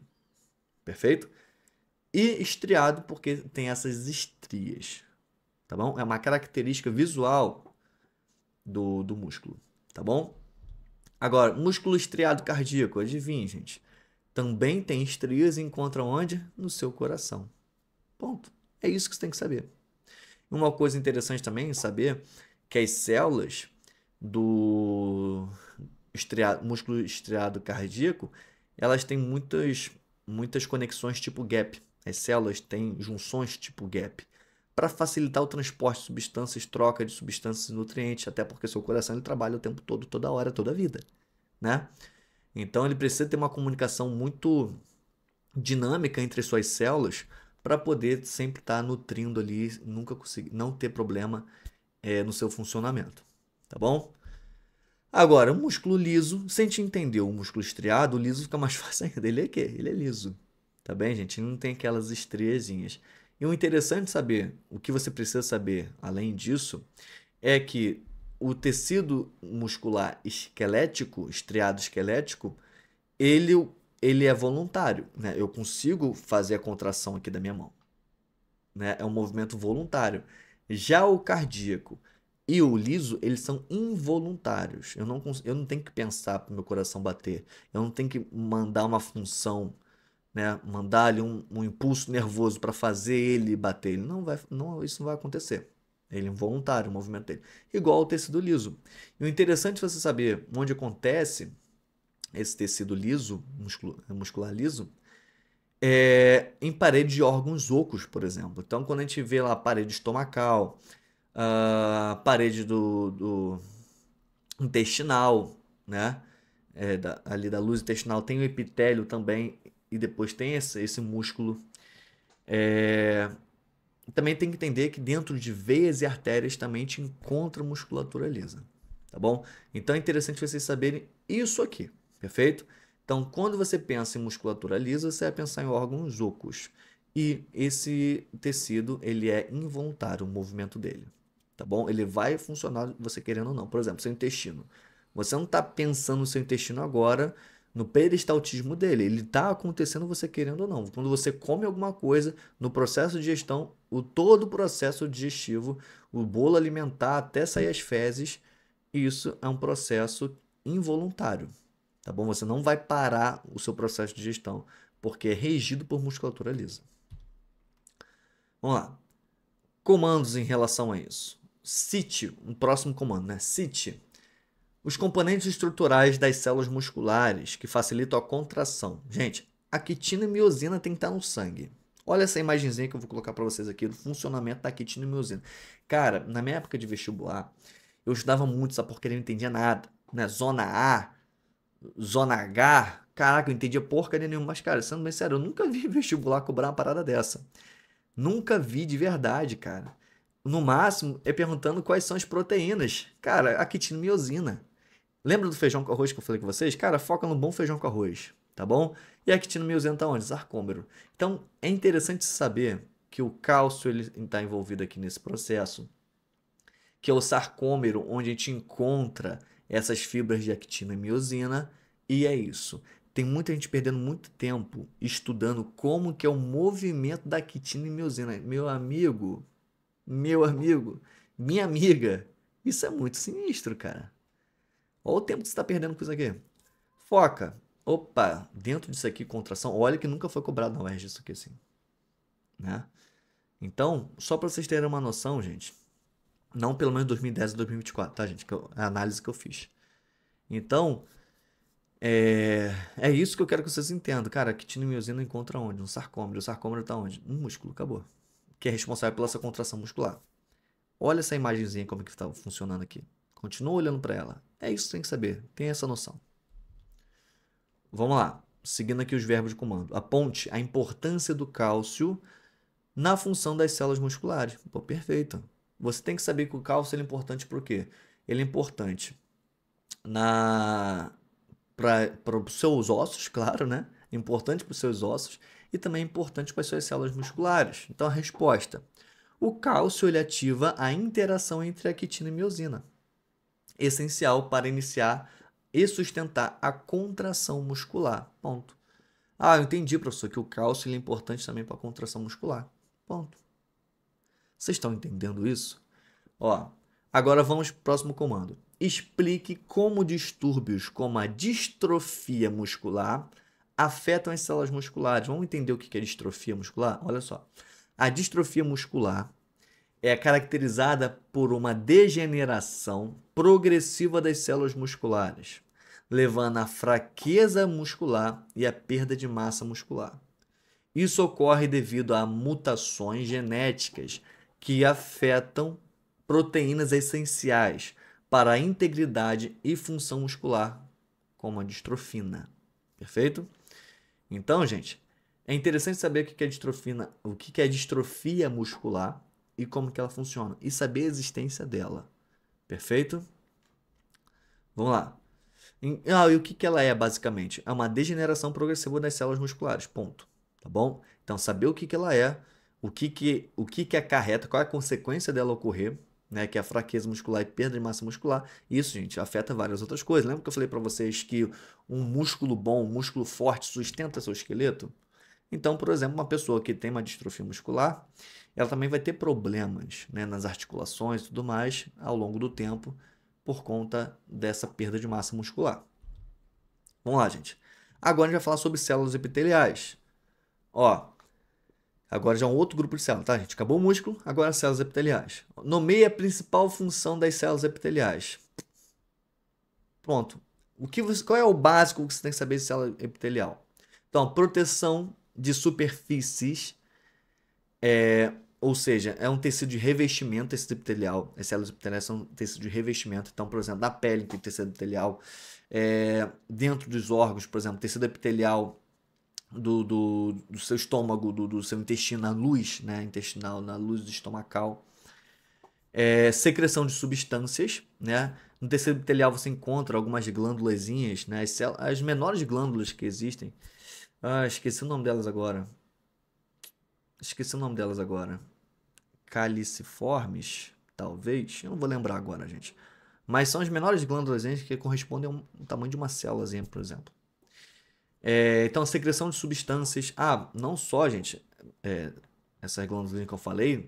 Perfeito? E estriado porque tem essas estrias. Tá bom? É uma característica visual do músculo. Tá bom? Agora, músculo estriado cardíaco, adivinha, gente. Também tem estrias e encontra onde? No seu coração. Ponto. É isso que você tem que saber. Uma coisa interessante também é saber que as células do músculo estriado cardíaco, elas têm muitas conexões tipo gap. As células têm junções tipo gap para facilitar o transporte de substâncias, troca de substâncias e nutrientes, até porque seu coração ele trabalha o tempo todo, toda hora, toda a vida, né? Então ele precisa ter uma comunicação muito dinâmica entre suas células para poder sempre estar nutrindo ali, nunca conseguir, não ter problema no seu funcionamento, tá bom? Agora, o músculo liso, se a gente entender o músculo estriado, o liso fica mais fácil ainda. Ele é o quê? Ele é liso, tá bem, gente? Ele não tem aquelas estriazinhas. E o interessante de saber, o que você precisa saber além disso, é que o tecido muscular esquelético, estriado esquelético, ele, ele é voluntário, né? Eu consigo fazer a contração aqui da minha mão, né? É um movimento voluntário. Já o cardíaco e o liso, eles são involuntários. Eu não tenho que pensar para o meu coração bater. Eu não tenho que mandar uma função, né? Mandar ali um impulso nervoso para fazer ele bater. Ele não vai, não, isso não vai acontecer. Ele é involuntário, o movimento dele. Igual ao tecido liso. E o interessante é você saber onde acontece esse tecido liso, muscular liso, em parede de órgãos ocos, por exemplo. Então, quando a gente vê lá a parede estomacal, a parede do intestinal, né? Ali da luz intestinal tem o epitélio também, e depois tem esse músculo. Também tem que entender que dentro de veias e artérias também te encontra musculatura lisa, tá bom? Então é interessante vocês saberem isso aqui, perfeito? Então, quando você pensa em musculatura lisa, você vai pensar em órgãos ocos. E esse tecido, ele é involuntário, o movimento dele, tá bom? Ele vai funcionar você querendo ou não. Por exemplo, seu intestino. Você não está pensando no seu intestino agora, no peristaltismo dele. Ele está acontecendo você querendo ou não. Quando você come alguma coisa, no processo de digestão, todo o processo digestivo, o bolo alimentar até sair as fezes, isso é um processo involuntário, tá bom? Você não vai parar o seu processo de digestão, porque é regido por musculatura lisa. Vamos lá. Comandos em relação a isso. Cite, um próximo comando, né? Cite os componentes estruturais das células musculares que facilitam a contração. Gente, a quitina e miosina tem que estar no sangue. Olha essa imagenzinha que eu vou colocar para vocês aqui do funcionamento da quitina e miosina. Cara, na minha época de vestibular, eu estudava muito essa porcaria, eu não entendia nada, né? Zona A, Zona H, caraca, eu não entendia porcaria nenhuma. Mas, cara, sendo bem sério, eu nunca vi vestibular cobrar uma parada dessa. Nunca vi de verdade, cara. No máximo, é perguntando quais são as proteínas. Cara, a quitina e miosina. Lembra do feijão com arroz que eu falei com vocês? Cara, foca no bom feijão com arroz, tá bom? E a actina miosina tá onde? Sarcômero. Então, é interessante saber que o cálcio está envolvido aqui nesse processo, que é o sarcômero, onde a gente encontra essas fibras de actina e miosina, e é isso. Tem muita gente perdendo muito tempo estudando como que é o movimento da actina e miosina. Meu amigo, minha amiga, isso é muito sinistro, cara. Olha o tempo que você está perdendo com isso aqui. Foca. Opa, dentro disso aqui, contração. Olha que nunca foi cobrado na UERJ isso aqui assim, né? Então, só para vocês terem uma noção, gente. Não pelo menos 2010 e 2024, tá, gente? É a análise que eu fiz. Então, É isso que eu quero que vocês entendam. Cara, a quitina e miosina encontra onde? No sarcômero. O sarcômero está onde? No músculo, acabou. Que é responsável pela essa contração muscular. Olha essa imagenzinha como é que está funcionando aqui. Continua olhando para ela. É isso que você tem que saber. Tem essa noção. Vamos lá. Seguindo aqui os verbos de comando. Aponte a importância do cálcio na função das células musculares. Pô, perfeito. Você tem que saber que o cálcio é importante por quê? Ele é importante para os seus ossos, claro, né? É importante para os seus ossos e também é importante para as suas células musculares. Então a resposta: o cálcio ele ativa a interação entre a quitina e miosina, essencial para iniciar e sustentar a contração muscular. Ponto. Ah, eu entendi, professor, que o cálcio ele é importante também para a contração muscular. Ponto. Vocês estão entendendo isso? Ó, agora vamos para o próximo comando. Explique como distúrbios como a distrofia muscular afetam as células musculares. Vamos entender o que é distrofia muscular? Olha só. A distrofia muscular é caracterizada por uma degeneração progressiva das células musculares, levando à fraqueza muscular e à perda de massa muscular. Isso ocorre devido a mutações genéticas que afetam proteínas essenciais para a integridade e função muscular, como a distrofina. Perfeito? Então, gente, é interessante saber o que é distrofina, o que é distrofia muscular e como que ela funciona, e saber a existência dela. Perfeito? Vamos lá. E o que ela é, basicamente? É uma degeneração progressiva das células musculares. Ponto. Tá bom? Então, saber o que ela é, o que acarreta, qual é a consequência dela ocorrer, né? Que é a fraqueza muscular e perda de massa muscular. Isso, gente, afeta várias outras coisas. Lembra que eu falei para vocês que um músculo bom, um músculo forte sustenta seu esqueleto? Então, por exemplo, uma pessoa que tem uma distrofia muscular, ela também vai ter problemas, né, nas articulações e tudo mais ao longo do tempo por conta dessa perda de massa muscular. Vamos lá, gente. Agora a gente vai falar sobre células epiteliais. Ó, agora já é um outro grupo de células, tá, gente? Acabou o músculo, agora as células epiteliais. Nomeie a principal função das células epiteliais. Pronto. Qual é o básico que você tem que saber de célula epitelial? Então, proteção de superfícies, ou seja, é um tecido de revestimento, tecido epitelial. As células epiteliais são tecido de revestimento. Então, por exemplo, da pele tem tecido epitelial. Dentro dos órgãos, por exemplo, tecido epitelial do seu estômago, do seu intestino, na luz, né, intestinal, na luz estomacal. Secreção de substâncias, né? No tecido epitelial você encontra algumas glândulazinhas, né? As menores glândulas que existem. Esqueci o nome delas agora. Caliciformes, talvez. Eu não vou lembrar agora, gente. Mas são as menores glândulas que correspondem ao tamanho de uma célulazinha, por exemplo. Então, a secreção de substâncias. Não só, gente, essas glândulas que eu falei,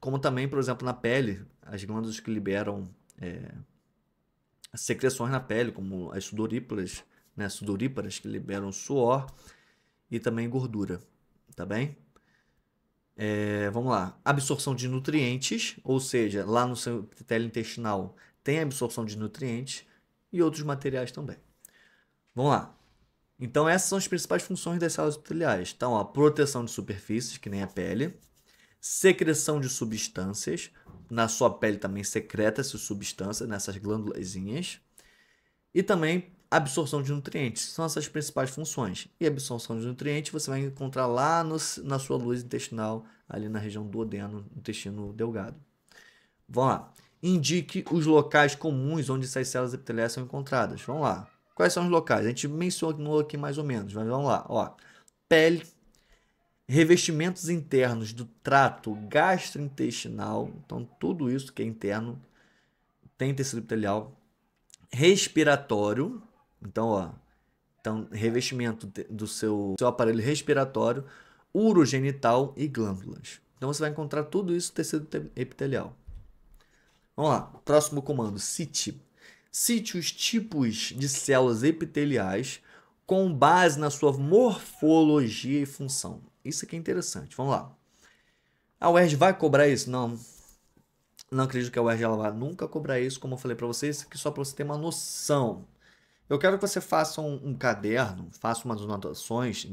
como também, por exemplo, na pele, as glândulas que liberam as secreções na pele, como as sudoríparas, né? Sudoríparas que liberam suor e também gordura, tá bem? Vamos lá. Absorção de nutrientes, ou seja, lá no seu epitélio intestinal tem absorção de nutrientes e outros materiais também. Vamos lá. Então, essas são as principais funções das células epiteliais. Então, a proteção de superfícies, que nem a pele, secreção de substâncias, na sua pele também secreta essas substâncias, nessas glândulazinhas, e também absorção de nutrientes, são essas principais funções. E a absorção de nutrientes você vai encontrar lá na sua luz intestinal, ali na região do duodeno, intestino delgado. Vamos lá. Indique os locais comuns onde essas células epiteliais são encontradas. Vamos lá. Quais são os locais? A gente mencionou aqui mais ou menos, mas vamos lá. Ó, pele, revestimentos internos do trato gastrointestinal, então tudo isso que é interno tem tecido epitelial. Respiratório, então revestimento do seu aparelho respiratório, urogenital e glândulas. Então você vai encontrar tudo isso no tecido epitelial. Vamos lá, próximo comando, cite. Cite os tipos de células epiteliais com base na sua morfologia e função. Isso aqui é interessante. Vamos lá. A UERJ vai cobrar isso? Não acredito que a UERJ ela vai nunca cobrar isso, como eu falei para vocês, aqui só para você ter uma noção. Eu quero que você faça um caderno, faça umas anotações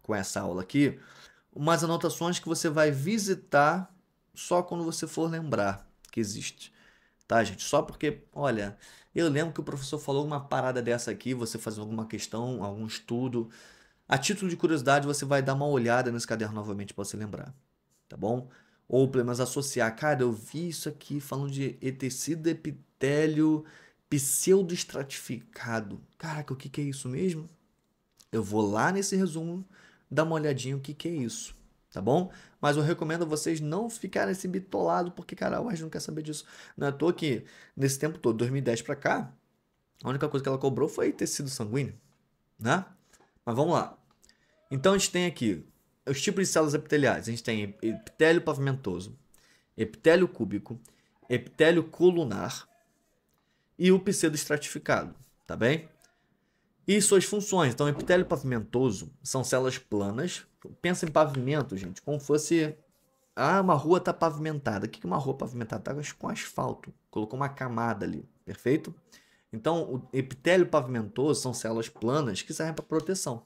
com essa aula aqui, umas anotações que você vai visitar só quando você for lembrar que existe. Tá, gente? Só porque, olha, eu lembro que o professor falou uma parada dessa aqui, você fazendo alguma questão, algum estudo. A título de curiosidade, você vai dar uma olhada nesse caderno novamente para você lembrar, tá bom? Ou pelo menos associar, cara, eu vi isso aqui falando de tecido epitélio pseudoestratificado. Caraca, o que que é isso mesmo? Eu vou lá nesse resumo, dar uma olhadinha o que que é isso, tá bom? Mas eu recomendo a vocês não ficarem assim bitolado, porque, cara, o Wesley não quer saber disso. Não é à toa que, nesse tempo todo, 2010 pra cá, a única coisa que ela cobrou foi tecido sanguíneo, né? Mas vamos lá. Então a gente tem aqui os tipos de células epiteliais. A gente tem epitélio pavimentoso, epitélio cúbico, epitélio colunar e o pseudoestratificado, tá bem? E suas funções. Então, epitélio pavimentoso são células planas. Pensa em pavimento, gente, como fosse uma rua está pavimentada. O que é uma rua pavimentada? Está com asfalto. Colocou uma camada ali, perfeito? Então, o epitélio pavimentoso são células planas que servem para proteção.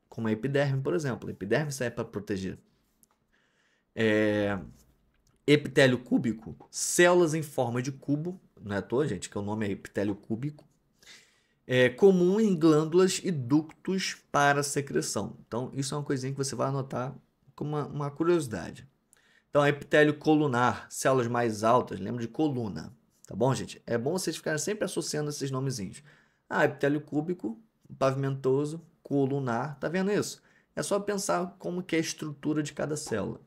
Como a epiderme, por exemplo. A epiderme serve para proteger. Epitélio cúbico, células em forma de cubo, não é à toa, gente, que o nome é epitélio cúbico, é comum em glândulas e ductos para secreção. Então, isso é uma coisinha que você vai anotar como uma curiosidade. Então, epitélio colunar, células mais altas, lembra de coluna, tá bom, gente? É bom vocês ficarem sempre associando esses nomezinhos. Epitélio cúbico, pavimentoso, colunar, tá vendo isso? É só pensar como que é a estrutura de cada célula.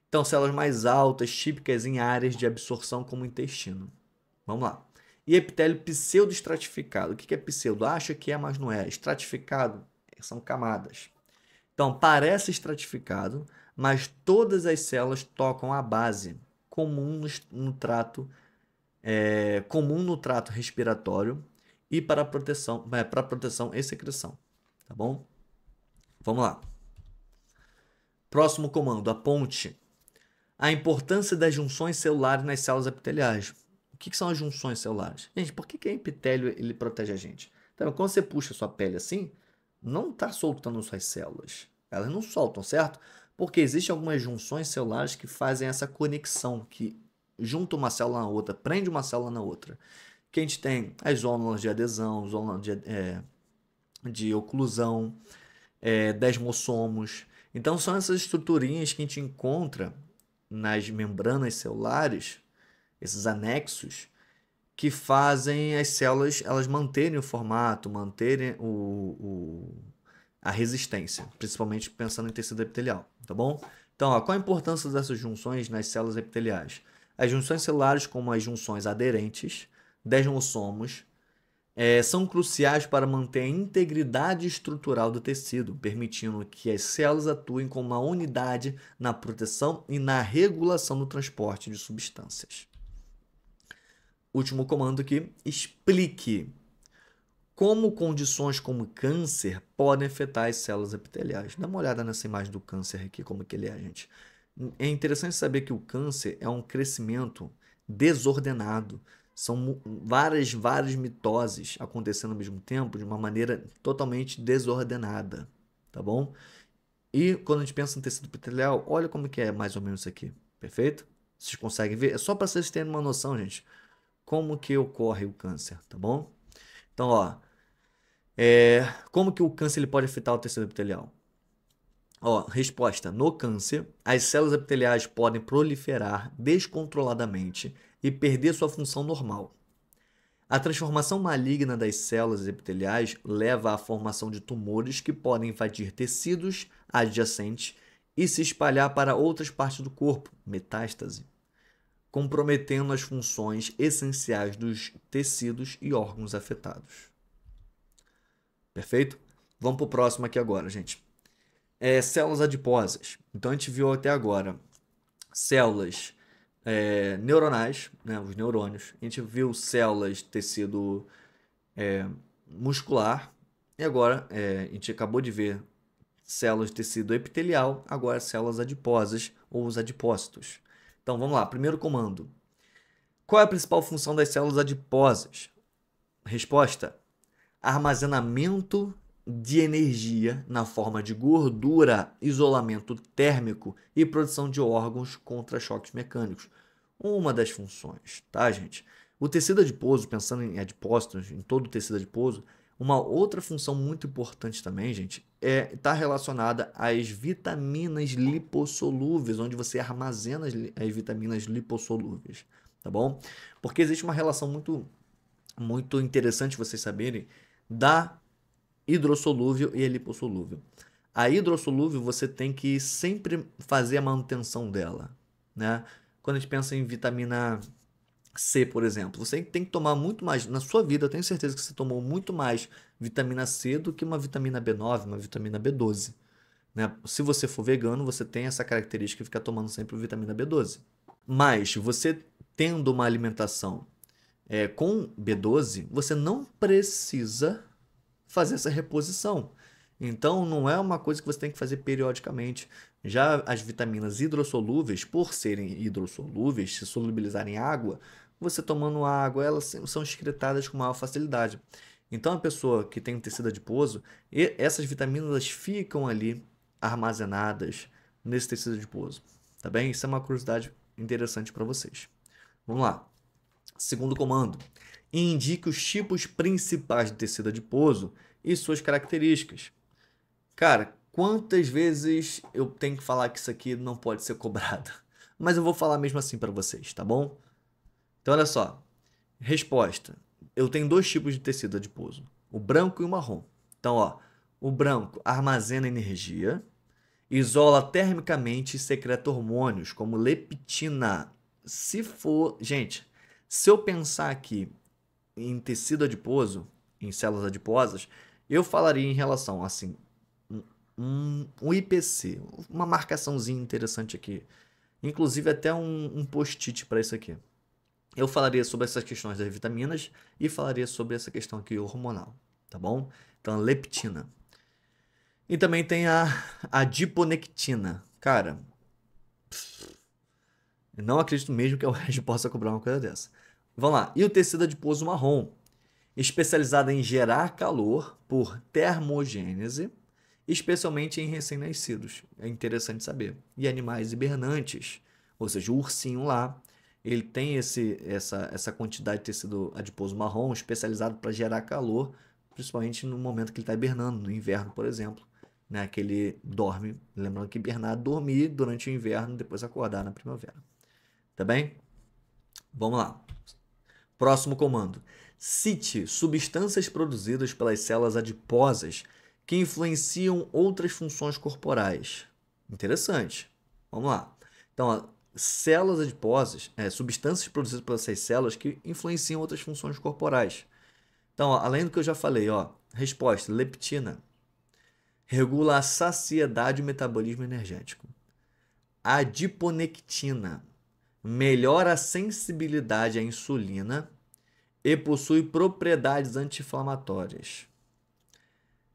Então, células mais altas, típicas em áreas de absorção como o intestino. Vamos lá. E epitélio pseudoestratificado. O que é pseudo? Acha que é, mas não é. Estratificado são camadas. Então, parece estratificado, mas todas as células tocam a base comum no trato respiratório e para proteção e secreção. Tá bom? Vamos lá. Próximo comando, a ponte. A importância das junções celulares nas células epiteliais. O que são as junções celulares? Gente, por que o epitélio ele protege a gente? Então, quando você puxa a sua pele assim, não está soltando suas células. Elas não soltam, certo? Porque existem algumas junções celulares que fazem essa conexão, que junta uma célula na outra, prende uma célula na outra. Que a gente tem as zônulas de adesão, zônulas de oclusão, desmossomos. Então, são essas estruturinhas que a gente encontra nas membranas celulares, esses anexos, que fazem as células elas manterem o formato, manterem a resistência, principalmente pensando em tecido epitelial, tá bom? Então, qual a importância dessas junções nas células epiteliais? As junções celulares, como as junções aderentes, desmossomos, são cruciais para manter a integridade estrutural do tecido, permitindo que as células atuem como uma unidade na proteção e na regulação do transporte de substâncias. Último comando aqui, explique como condições como câncer podem afetar as células epiteliais. Dá uma olhada nessa imagem do câncer aqui, como que ele é, gente. É interessante saber que o câncer é um crescimento desordenado. São várias mitoses acontecendo ao mesmo tempo de uma maneira totalmente desordenada, tá bom? E quando a gente pensa em tecido epitelial, olha como que é mais ou menos isso aqui, perfeito? Vocês conseguem ver? É só para vocês terem uma noção, gente, como que ocorre o câncer, tá bom? Então, como que o câncer ele pode afetar o tecido epitelial? Resposta. No câncer, as células epiteliais podem proliferar descontroladamente e perder sua função normal. A transformação maligna das células epiteliais leva à formação de tumores que podem invadir tecidos adjacentes e se espalhar para outras partes do corpo, metástase, comprometendo as funções essenciais dos tecidos e órgãos afetados. Perfeito? Vamos para o próximo aqui agora, gente. Células adiposas. Então a gente viu até agora células neuronais, né, os neurônios. A gente viu células de tecido muscular. E agora a gente acabou de ver células de tecido epitelial. Agora células adiposas ou os adipócitos. Então vamos lá. Primeiro comando. Qual é a principal função das células adiposas? Resposta. armazenamento de energia na forma de gordura, isolamento térmico e produção de órgãos contra choques mecânicos. Uma das funções, tá, gente? O tecido adiposo, pensando em adipócitos, em todo o tecido adiposo, uma outra função muito importante também, gente, está relacionada às vitaminas lipossolúveis, onde você armazena as vitaminas lipossolúveis, tá bom? Porque existe uma relação muito interessante vocês saberem da hidrossolúvel e a lipossolúvel. A hidrossolúvel você tem que sempre fazer a manutenção dela, né? Quando a gente pensa em vitamina C, por exemplo, você tem que tomar muito mais. Na sua vida, eu tenho certeza que você tomou muito mais vitamina C do que uma vitamina B9, uma vitamina B12. Né? Se você for vegano, você tem essa característica de ficar tomando sempre vitamina B12. Mas você tendo uma alimentação com B12, você não precisa fazer essa reposição. Então, não é uma coisa que você tem que fazer periodicamente. Já as vitaminas hidrossolúveis, por serem hidrossolúveis, se solubilizarem em água, você tomando água, elas são excretadas com maior facilidade. Então, a pessoa que tem um tecido adiposo, essas vitaminas elas ficam ali armazenadas nesse tecido adiposo. Tá bem? Isso é uma curiosidade interessante para vocês. Vamos lá. Segundo comando. Indique os tipos principais de tecido adiposo e suas características. Cara, quantas vezes eu tenho que falar que isso aqui não pode ser cobrado? Mas eu vou falar mesmo assim para vocês, tá bom? Então, olha só. Resposta. Eu tenho dois tipos de tecido adiposo. O branco e o marrom. Então, ó. O branco armazena energia, isola termicamente e secreta hormônios, como leptina. Gente, se eu pensar aqui em tecido adiposo, em células adiposas, eu falaria em relação, assim, um IPC, uma marcaçãozinha interessante aqui. Inclusive até um post-it para isso aqui. Eu falaria sobre essas questões das vitaminas e falaria sobre essa questão aqui hormonal, tá bom? Então, leptina. E também tem a adiponectina. Cara, eu não acredito mesmo que a UERJ possa cobrar uma coisa dessa. Vamos lá. E o tecido adiposo marrom, especializado em gerar calor por termogênese, especialmente em recém-nascidos. É interessante saber. E animais hibernantes, ou seja, o ursinho lá, ele tem essa quantidade de tecido adiposo marrom especializado para gerar calor, principalmente no momento que ele está hibernando, no inverno, por exemplo, né? Que ele dorme. Lembrando que hibernar é dormir durante o inverno e depois acordar na primavera. Tá bem? Vamos lá. Próximo comando. Cite substâncias produzidas pelas células adiposas que influenciam outras funções corporais. Interessante. Vamos lá. Então, ó, células adiposas, substâncias produzidas pelas essas células que influenciam outras funções corporais. Então, ó, além do que eu já falei, ó, resposta: leptina regula a saciedade e o metabolismo energético. Adiponectina melhora a sensibilidade à insulina e possui propriedades anti-inflamatórias.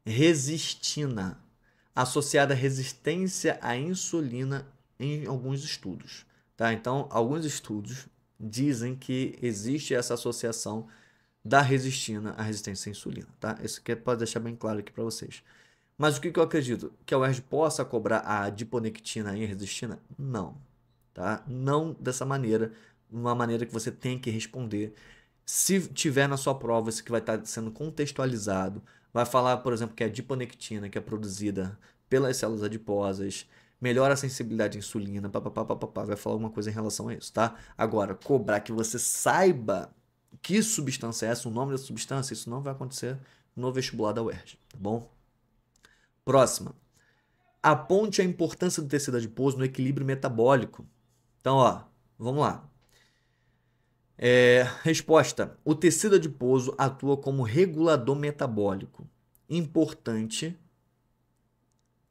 Resistina, associada à resistência à insulina em alguns estudos. Tá? Então, alguns estudos dizem que existe essa associação da resistina à resistência à insulina. Tá? Isso aqui pode deixar bem claro aqui para vocês. Mas o que eu acredito? Que a UERJ possa cobrar a adiponectina e a resistina? Não. Tá? Não dessa maneira, uma maneira que você tem que responder. Se tiver na sua prova, isso que vai estar sendo contextualizado, vai falar, por exemplo, que a adiponectina, que é produzida pelas células adiposas, melhora a sensibilidade à insulina, vai falar alguma coisa em relação a isso, tá? Agora, cobrar que você saiba que substância é essa, o nome da substância, isso não vai acontecer no vestibular da UERJ, tá bom? Próxima. Aponte a importância do tecido adiposo no equilíbrio metabólico. Então, ó, vamos lá. Resposta. O tecido adiposo atua como regulador metabólico, importante,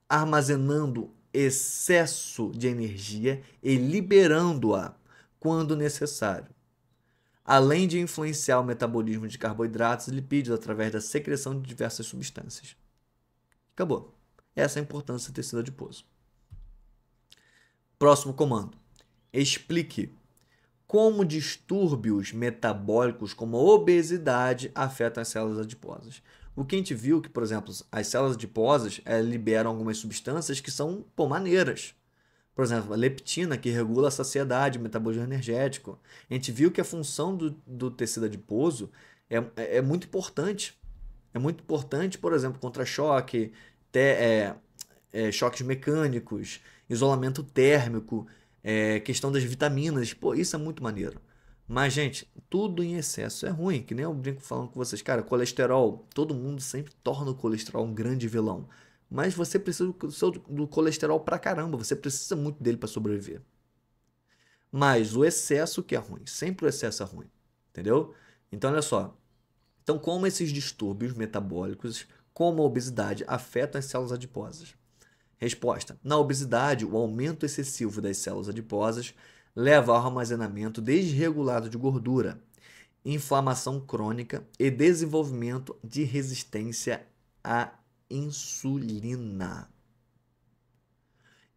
armazenando excesso de energia e liberando-a quando necessário, além de influenciar o metabolismo de carboidratos e lipídios através da secreção de diversas substâncias. Acabou. Essa é a importância do tecido adiposo. Próximo comando. Explique como distúrbios metabólicos como a obesidade afetam as células adiposas. O que a gente viu que, por exemplo, as células adiposas liberam algumas substâncias que são, pô, maneiras. Por exemplo, a leptina, que regula a saciedade, o metabolismo energético. A gente viu que a função do tecido adiposo é muito importante. É muito importante, por exemplo, contra choque, choques mecânicos, isolamento térmico, questão das vitaminas. Pô, isso é muito maneiro. Mas, gente, tudo em excesso é ruim, que nem eu brinco falando com vocês. Cara, colesterol, todo mundo sempre torna o colesterol um grande vilão. Mas você precisa do colesterol pra caramba, você precisa muito dele para sobreviver. Mas o excesso que é ruim, sempre o excesso é ruim, entendeu? Então, olha só. Então, como esses distúrbios metabólicos, como a obesidade, afetam as células adiposas? Resposta: na obesidade, o aumento excessivo das células adiposas leva ao armazenamento desregulado de gordura, inflamação crônica e desenvolvimento de resistência à insulina.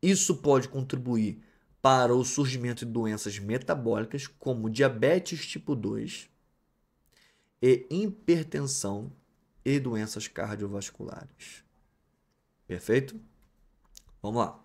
Isso pode contribuir para o surgimento de doenças metabólicas como diabetes tipo 2 e hipertensão e doenças cardiovasculares. Perfeito? Vamos lá.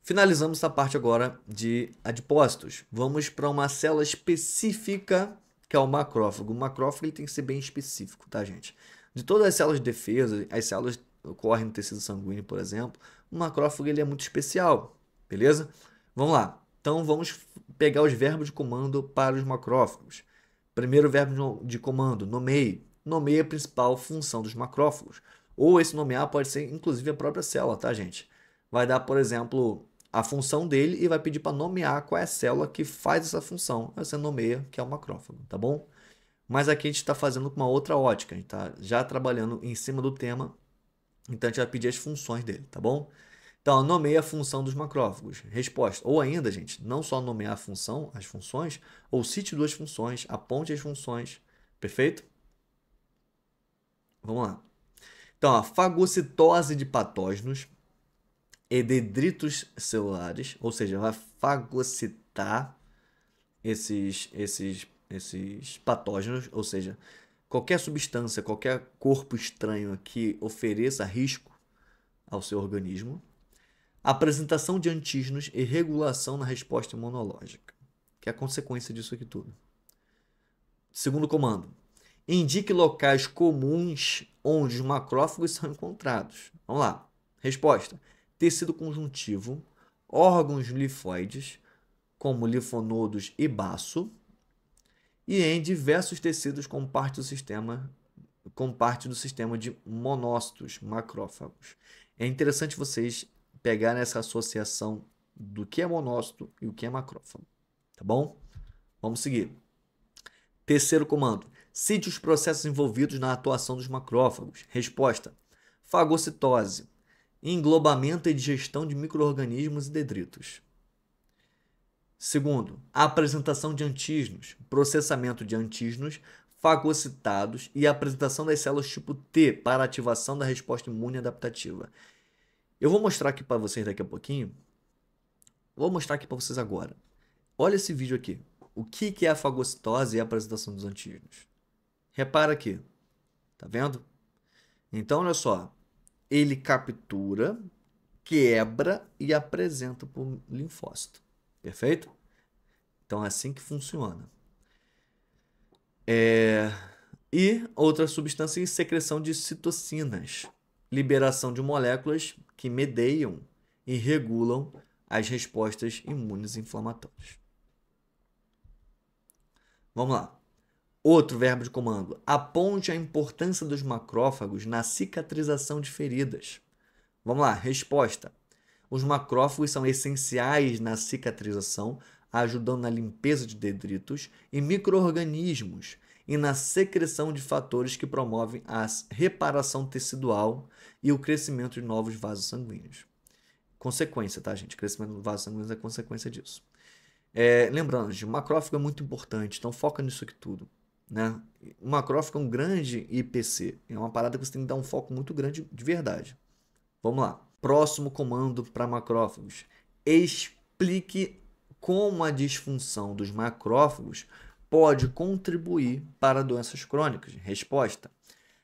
Finalizamos essa parte agora de adipócitos. Vamos para uma célula específica, que é o macrófago. O macrófago ele tem que ser bem específico, tá, gente? De todas as células de defesa, as células que ocorrem no tecido sanguíneo, por exemplo, o macrófago ele é muito especial, beleza? Vamos lá. Então, vamos pegar os verbos de comando para os macrófagos. Primeiro verbo de comando, nomeie. Nomeie a principal função dos macrófagos. Ou esse nomear pode ser, inclusive, a própria célula, tá, gente? Vai dar, por exemplo, a função dele e vai pedir para nomear qual é a célula que faz essa função. Aí você nomeia, que é o macrófago, tá bom? Mas aqui a gente está fazendo com uma outra ótica. A gente está já trabalhando em cima do tema, então a gente vai pedir as funções dele, tá bom? Então, nomeia a função dos macrófagos. Resposta. Ou ainda, gente, não só nomear a função, as funções, ou cite duas funções, aponte as funções. Perfeito? Vamos lá. Então, a fagocitose de patógenos e detritos celulares, ou seja, vai fagocitar esses patógenos, ou seja, qualquer substância, qualquer corpo estranho que ofereça risco ao seu organismo. Apresentação de antígenos e regulação na resposta imunológica, que é a consequência disso aqui tudo. Segundo comando, indique locais comuns onde os macrófagos são encontrados. Vamos lá. Resposta: tecido conjuntivo, órgãos linfóides, como linfonodos e baço, e em diversos tecidos como parte do sistema de monócitos, macrófagos. É interessante vocês pegarem essa associação do que é monócito e o que é macrófago, tá bom? Vamos seguir. Terceiro comando: cite os processos envolvidos na atuação dos macrófagos. Resposta: fagocitose, englobamento e digestão de micro-organismos e detritos. Segundo, a apresentação de antígenos, processamento de antígenos fagocitados e a apresentação das células tipo T para ativação da resposta imune adaptativa. Eu vou mostrar aqui para vocês daqui a pouquinho. Vou mostrar aqui para vocês agora. Olha esse vídeo aqui. O que é a fagocitose e a apresentação dos antígenos? Repara aqui. Tá vendo? Então, olha só. Ele captura, quebra e apresenta para o linfócito. Perfeito? Então, é assim que funciona. E outra substância em secreção de citocinas. Liberação de moléculas que mediam e regulam as respostas imunes inflamatórias. Vamos lá. Outro verbo de comando. Aponte a importância dos macrófagos na cicatrização de feridas. Vamos lá. Resposta. Os macrófagos são essenciais na cicatrização, ajudando na limpeza de detritos e micro-organismos e na secreção de fatores que promovem a reparação tecidual e o crescimento de novos vasos sanguíneos. Consequência, tá, gente? O crescimento dos vasos sanguíneos é consequência disso. Lembrando, o macrófago é muito importante, então foca nisso aqui tudo, né? O macrófago é um grande IPC, é uma parada que você tem que dar um foco muito grande de verdade. Vamos lá. Próximo comando para macrófagos. Explique como a disfunção dos macrófagos pode contribuir para doenças crônicas. Resposta: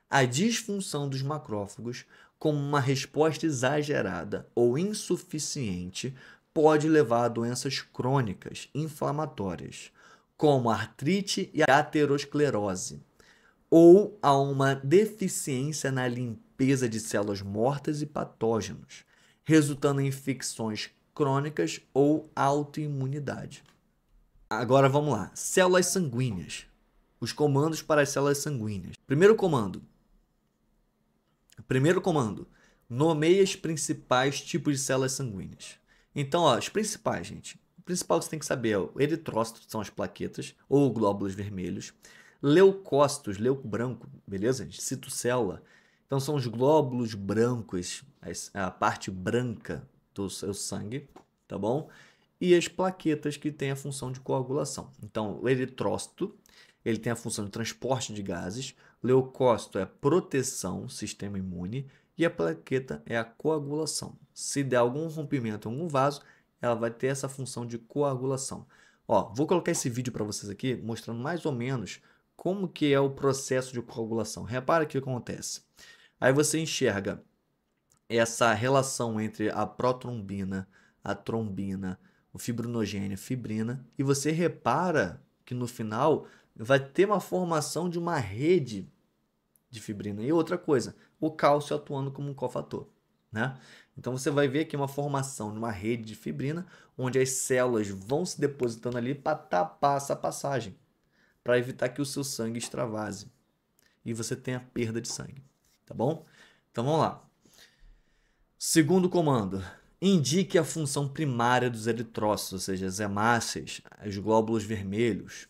A disfunção dos macrófagos, como uma resposta exagerada ou insuficiente, pode levar a doenças crônicas inflamatórias, como artrite e aterosclerose, ou a uma deficiência na limpeza de células mortas e patógenos, resultando em infecções crônicas ou autoimunidade. Agora vamos lá. Células sanguíneas. Os comandos para as células sanguíneas. Primeiro comando. Nomeie os principais tipos de células sanguíneas. Então, ó, os principais, gente. O principal que você tem que saber é o eritrócito, que são as plaquetas, ou glóbulos vermelhos. Leucócitos, leuco branco, beleza, gente? Citocélula. Então, são os glóbulos brancos, a parte branca do seu sangue, tá bom? E as plaquetas, que têm a função de coagulação. Então, o eritrócito, ele tem a função de transporte de gases, leucócito é proteção, sistema imune, e a plaqueta é a coagulação. Se der algum rompimento em algum vaso, ela vai ter essa função de coagulação. Ó, vou colocar esse vídeo para vocês aqui, mostrando mais ou menos como que é o processo de coagulação. Repara o que acontece. Aí você enxerga essa relação entre a protrombina, a trombina, o fibrinogênio, fibrina, e você repara que no final vai ter uma formação de uma rede de fibrina. E outra coisa, o cálcio atuando como um cofator, né? Então você vai ver aqui uma formação de uma rede de fibrina, onde as células vão se depositando ali para tapar essa passagem, para evitar que o seu sangue extravase e você tenha perda de sangue, tá bom? Então vamos lá. Segundo comando, indique a função primária dos eritrócitos, ou seja, as hemácias, os glóbulos vermelhos.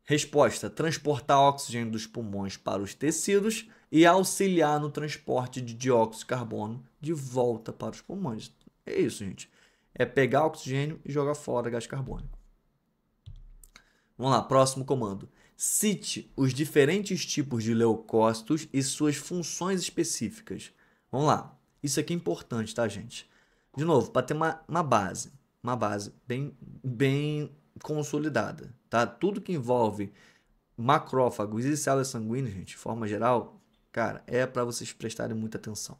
Resposta: transportar oxigênio dos pulmões para os tecidos e auxiliar no transporte de dióxido de carbono de volta para os pulmões. É isso, gente. É pegar oxigênio e jogar fora gás carbônico. Vamos lá, próximo comando. Cite os diferentes tipos de leucócitos e suas funções específicas. Vamos lá. Isso aqui é importante, tá, gente? De novo, para ter uma base bem consolidada, tá? Tudo que envolve macrófagos e células sanguíneas, gente, de forma geral, cara, é para vocês prestarem muita atenção,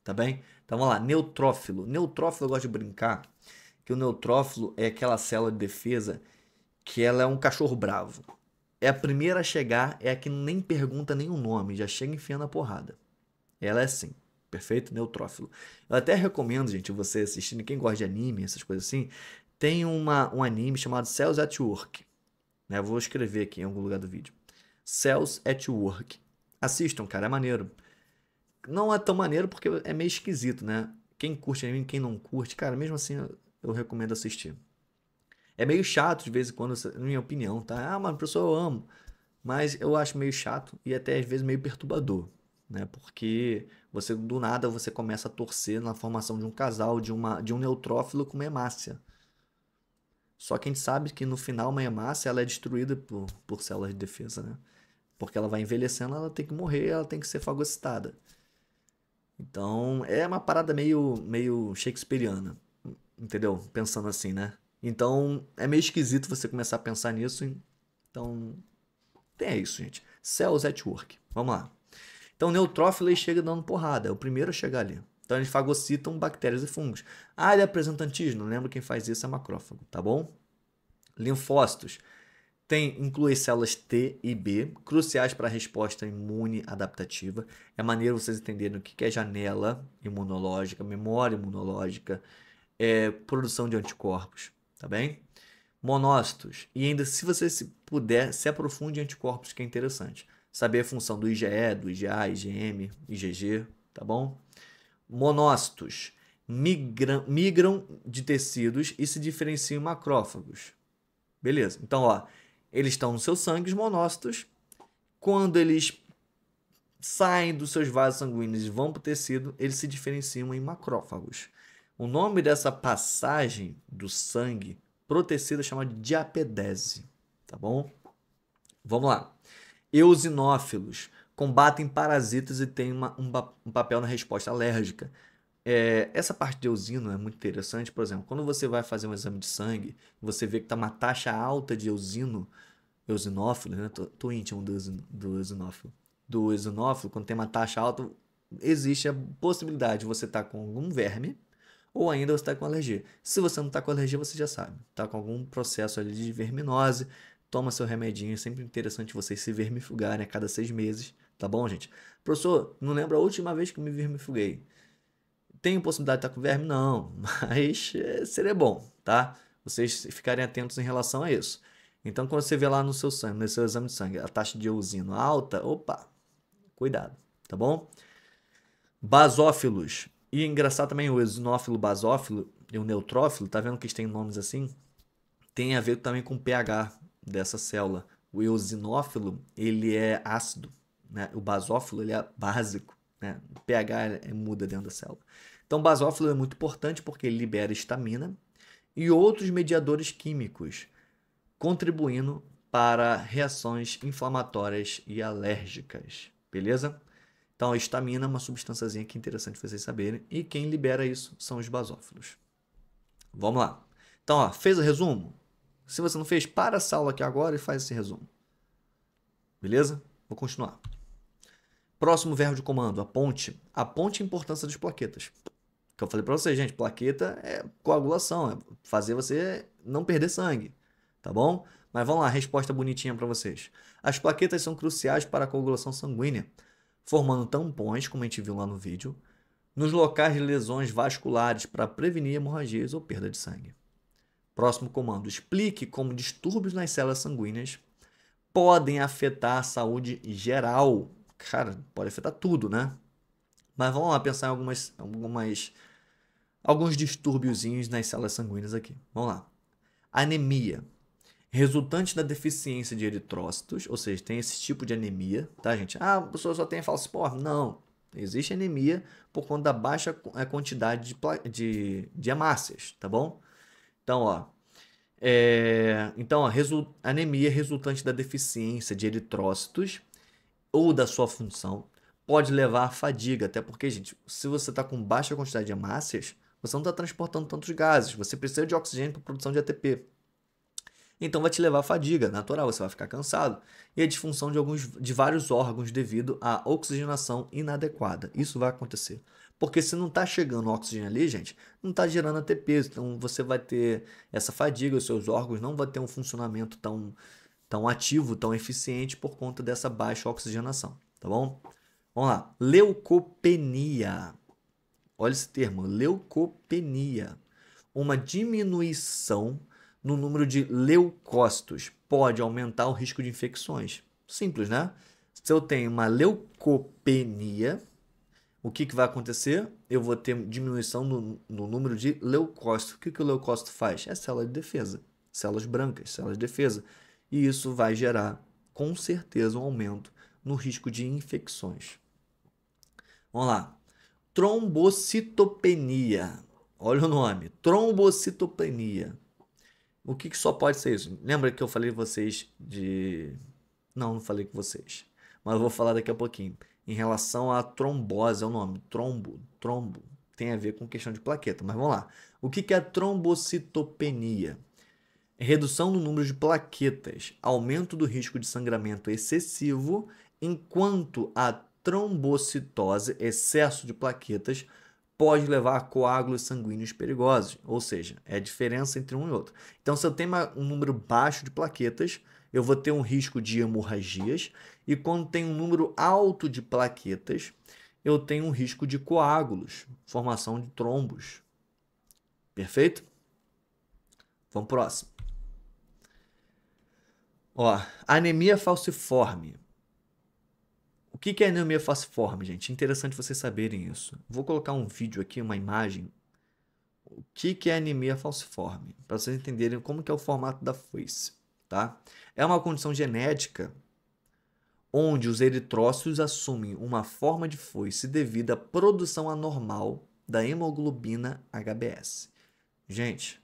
tá bem? Então vamos lá, neutrófilo. Neutrófilo eu gosto de brincar que o neutrófilo é aquela célula de defesa que ela é um cachorro bravo. É a primeira a chegar, é a que nem pergunta nem o nome, já chega enfiando a porrada. Ela é assim. Perfeito? Neutrófilo. Eu até recomendo, gente, você assistindo, quem gosta de anime, essas coisas assim, tem um anime chamado Cells at Work. Né? Eu vou escrever aqui em algum lugar do vídeo. Cells at Work. Assistam, cara, é maneiro. Não é tão maneiro porque é meio esquisito, né? Quem curte anime, quem não curte, cara, mesmo assim eu recomendo assistir. É meio chato de vez em quando, na minha opinião, tá? Ah, mas professor, eu amo. Mas eu acho meio chato e até às vezes meio perturbador, né? Porque você do nada você começa a torcer na formação de um casal, de um neutrófilo com uma hemácia. Só que a gente sabe que no final uma hemácia ela é destruída por células de defesa, né? Porque ela vai envelhecendo, ela tem que morrer, ela tem que ser fagocitada. Então é uma parada meio shakespeariana, entendeu? Pensando assim, né? Então é meio esquisito você começar a pensar nisso. Então é isso, gente. Cells at Work. Vamos lá. Então, o neutrófilo ele chega dando porrada, é o primeiro a chegar ali. Então, eles fagocitam bactérias e fungos. Ah, ele apresenta antígeno, lembra quem faz isso é macrófago, tá bom? Linfócitos. Inclui células T e B, cruciais para a resposta imune adaptativa. É maneiro vocês entenderem o que é janela imunológica, memória imunológica, produção de anticorpos, tá bem? Monócitos. E ainda, se você puder, se aprofunde em anticorpos, que é interessante. Saber a função do IgE, do IgA, IgM, IgG, tá bom? Monócitos migram de tecidos e se diferenciam em macrófagos. Beleza. Então, ó, eles estão no seu sangue, os monócitos. Quando eles saem dos seus vasos sanguíneos e vão para o tecido, eles se diferenciam em macrófagos. O nome dessa passagem do sangue pro tecido é chamado de diapedese, tá bom? Vamos lá. Eosinófilos combatem parasitas e têm um papel na resposta alérgica. Essa parte de eosino é muito interessante. Por exemplo, quando você vai fazer um exame de sangue, você vê que está uma taxa alta de eosinófilos, né? Tô íntimo do eosinófilo. do eosinófilo, quando tem uma taxa alta, existe a possibilidade de você estar com algum verme ou ainda você está com alergia. Se você não está com alergia, você já sabe. Está com algum processo ali de verminose, toma seu remedinho. É sempre interessante vocês se vermifugarem a cada 6 meses. Tá bom, gente? Professor, não lembro a última vez que me vermifuguei. Tem possibilidade de estar com verme? Não, mas seria bom, tá? Vocês ficarem atentos em relação a isso. Então, quando você vê lá no seu sangue, no seu exame de sangue, a taxa de eosino alta, opa, cuidado, tá bom? Basófilos. E engraçado também, o eosinófilo, basófilo e o neutrófilo, tá vendo que eles têm nomes assim? Tem a ver também com o pH dessa célula. O eosinófilo, ele é ácido, né? O basófilo, ele é básico, né? O pH muda dentro da célula. Então, o basófilo é muito importante porque ele libera histamina e outros mediadores químicos, contribuindo para reações inflamatórias e alérgicas, beleza? Então, a histamina é uma substânciazinha que é interessante vocês saberem, e quem libera isso são os basófilos. Vamos lá. Então, ó, fez o resumo? Se você não fez, para essa aula aqui agora e faz esse resumo. Beleza? Vou continuar. Próximo verbo de comando, a ponte. A ponte é a importância das plaquetas. Que eu falei para vocês, gente, plaqueta é coagulação, é fazer você não perder sangue, tá bom? Mas vamos lá, resposta bonitinha para vocês. As plaquetas são cruciais para a coagulação sanguínea, formando tampões, como a gente viu lá no vídeo, nos locais de lesões vasculares para prevenir hemorragias ou perda de sangue. Próximo comando, explique como distúrbios nas células sanguíneas podem afetar a saúde geral. Cara, pode afetar tudo, né? Mas vamos lá pensar em alguns distúrbiozinhos nas células sanguíneas aqui. Vamos lá. Anemia. Resultante da deficiência de eritrócitos, ou seja, tem esse tipo de anemia, tá, gente? Ah, a pessoa só tem falciforme. Não. Existe anemia por conta da baixa quantidade de hemácias, tá bom? Então, ó. Anemia resultante da deficiência de eritrócitos ou da sua função pode levar à fadiga, até porque, gente, se você está com baixa quantidade de hemácias, você não está transportando tantos gases, você precisa de oxigênio para a produção de ATP. Então vai te levar à fadiga, natural, você vai ficar cansado. E a disfunção de vários órgãos devido à oxigenação inadequada. Isso vai acontecer. Porque se não está chegando oxigênio ali, gente, não está gerando ATP. Então você vai ter essa fadiga, os seus órgãos não vão ter um funcionamento tão ativo, tão eficiente por conta dessa baixa oxigenação, tá bom? Vamos lá. Leucopenia. Olha esse termo, leucopenia. Uma diminuição no número de leucócitos pode aumentar o risco de infecções. Simples, né? Se eu tenho uma leucopenia, o que vai acontecer? Eu vou ter diminuição no número de leucócitos. O que o leucócito faz? É célula de defesa. Células brancas, células de defesa. E isso vai gerar, com certeza, um aumento no risco de infecções. Vamos lá. Trombocitopenia. Olha o nome. Trombocitopenia. O que só pode ser isso? Lembra que eu falei com vocês de... Não falei com vocês. Mas eu vou falar daqui a pouquinho. Em relação à trombose, é o nome. Trombo. Tem a ver com questão de plaqueta. Mas vamos lá. O que é a trombocitopenia? Redução no número de plaquetas. Aumento do risco de sangramento excessivo, enquanto a trombocitose, excesso de plaquetas, pode levar a coágulos sanguíneos perigosos, ou seja, é a diferença entre um e outro. Então, se eu tenho um número baixo de plaquetas, eu vou ter um risco de hemorragias, e quando tem um número alto de plaquetas, eu tenho um risco de coágulos, formação de trombos. Perfeito? Vamos pro próximo. Ó, anemia falciforme. O que é anemia falciforme, gente? Interessante vocês saberem isso. Vou colocar um vídeo aqui, uma imagem. O que é anemia falciforme? Para vocês entenderem como que é o formato da foice, tá? É uma condição genética onde os eritrócitos assumem uma forma de foice devido à produção anormal da hemoglobina HbS. Gente,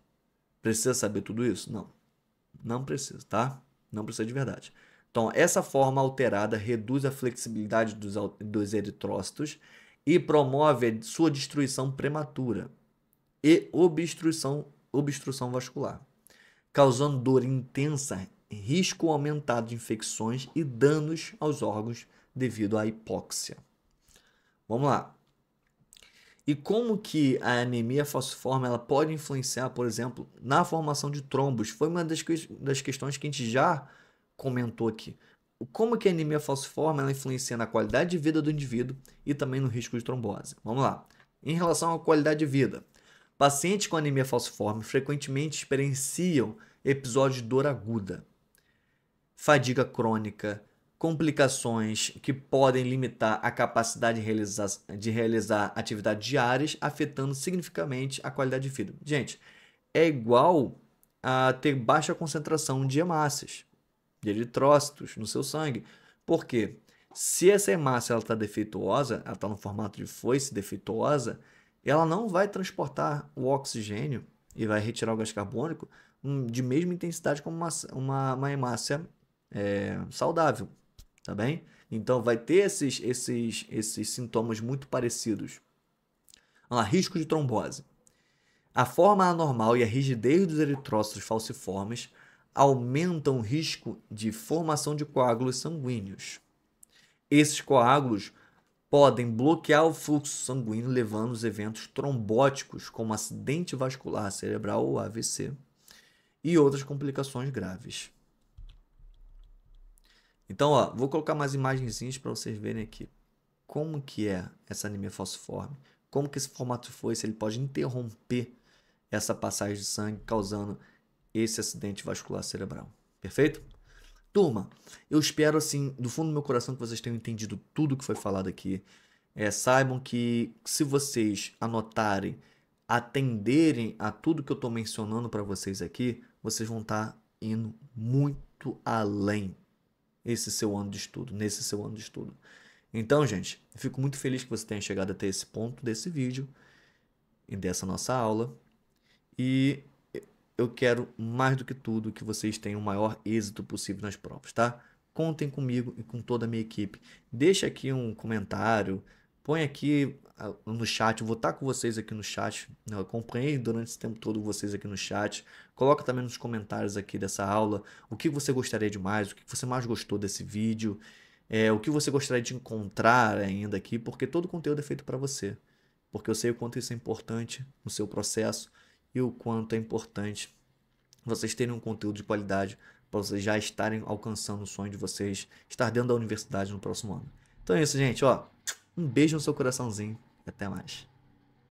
precisa saber tudo isso? Não. Não precisa, tá? Não precisa de verdade. Então, essa forma alterada reduz a flexibilidade dos eritrócitos e promove a sua destruição prematura e obstrução vascular, causando dor intensa, risco aumentado de infecções e danos aos órgãos devido à hipóxia. Vamos lá. E como que a anemia falciforme ela pode influenciar, por exemplo, na formação de trombos? Foi uma das questões que a gente já comentou aqui. Como que a anemia falciforme ela influencia na qualidade de vida do indivíduo e também no risco de trombose? Vamos lá. Em relação à qualidade de vida, pacientes com anemia falciforme frequentemente experienciam episódios de dor aguda, fadiga crônica, complicações que podem limitar a capacidade de realizar atividades diárias, afetando significativamente a qualidade de vida. Gente, é igual a ter baixa concentração de hemácias, de eritrócitos no seu sangue. Por quê? Se essa hemácia está defeituosa, ela está no formato de foice defeituosa, ela não vai transportar o oxigênio e vai retirar o gás carbônico de mesma intensidade como uma hemácia saudável, tá bem? Então vai ter esses sintomas muito parecidos. Risco de trombose. A forma anormal e a rigidez dos eritrócitos falciformes aumentam o risco de formação de coágulos sanguíneos. Esses coágulos podem bloquear o fluxo sanguíneo, levando aos eventos trombóticos, como acidente vascular cerebral ou AVC, e outras complicações graves. Então, vou colocar mais imagenzinhas para vocês verem aqui como que é essa anemia falciforme, como que esse formato de foice ele pode interromper essa passagem de sangue, causando esse acidente vascular cerebral. Perfeito? Turma, eu espero assim, do fundo do meu coração, que vocês tenham entendido tudo que foi falado aqui. Saibam que se vocês anotarem, atenderem a tudo que eu estou mencionando para vocês aqui, vocês vão estar indo muito além nesse seu ano de estudo. Então, gente, eu fico muito feliz que você tenha chegado até esse ponto desse vídeo e dessa nossa aula. E eu quero, mais do que tudo, que vocês tenham o maior êxito possível nas provas, tá? Contem comigo e com toda a minha equipe. Deixa aqui um comentário, põe aqui no chat, eu vou estar com vocês aqui no chat. Eu acompanhei durante esse tempo todo vocês aqui no chat. Coloca também nos comentários aqui dessa aula o que você gostaria de mais, o que você mais gostou desse vídeo, o que você gostaria de encontrar ainda aqui, porque todo o conteúdo é feito para você. Porque eu sei o quanto isso é importante no seu processo e o quanto é importante vocês terem um conteúdo de qualidade para vocês já estarem alcançando o sonho de vocês, estar dentro da universidade no próximo ano. Então é isso, gente. Um beijo no seu coraçãozinho e até mais.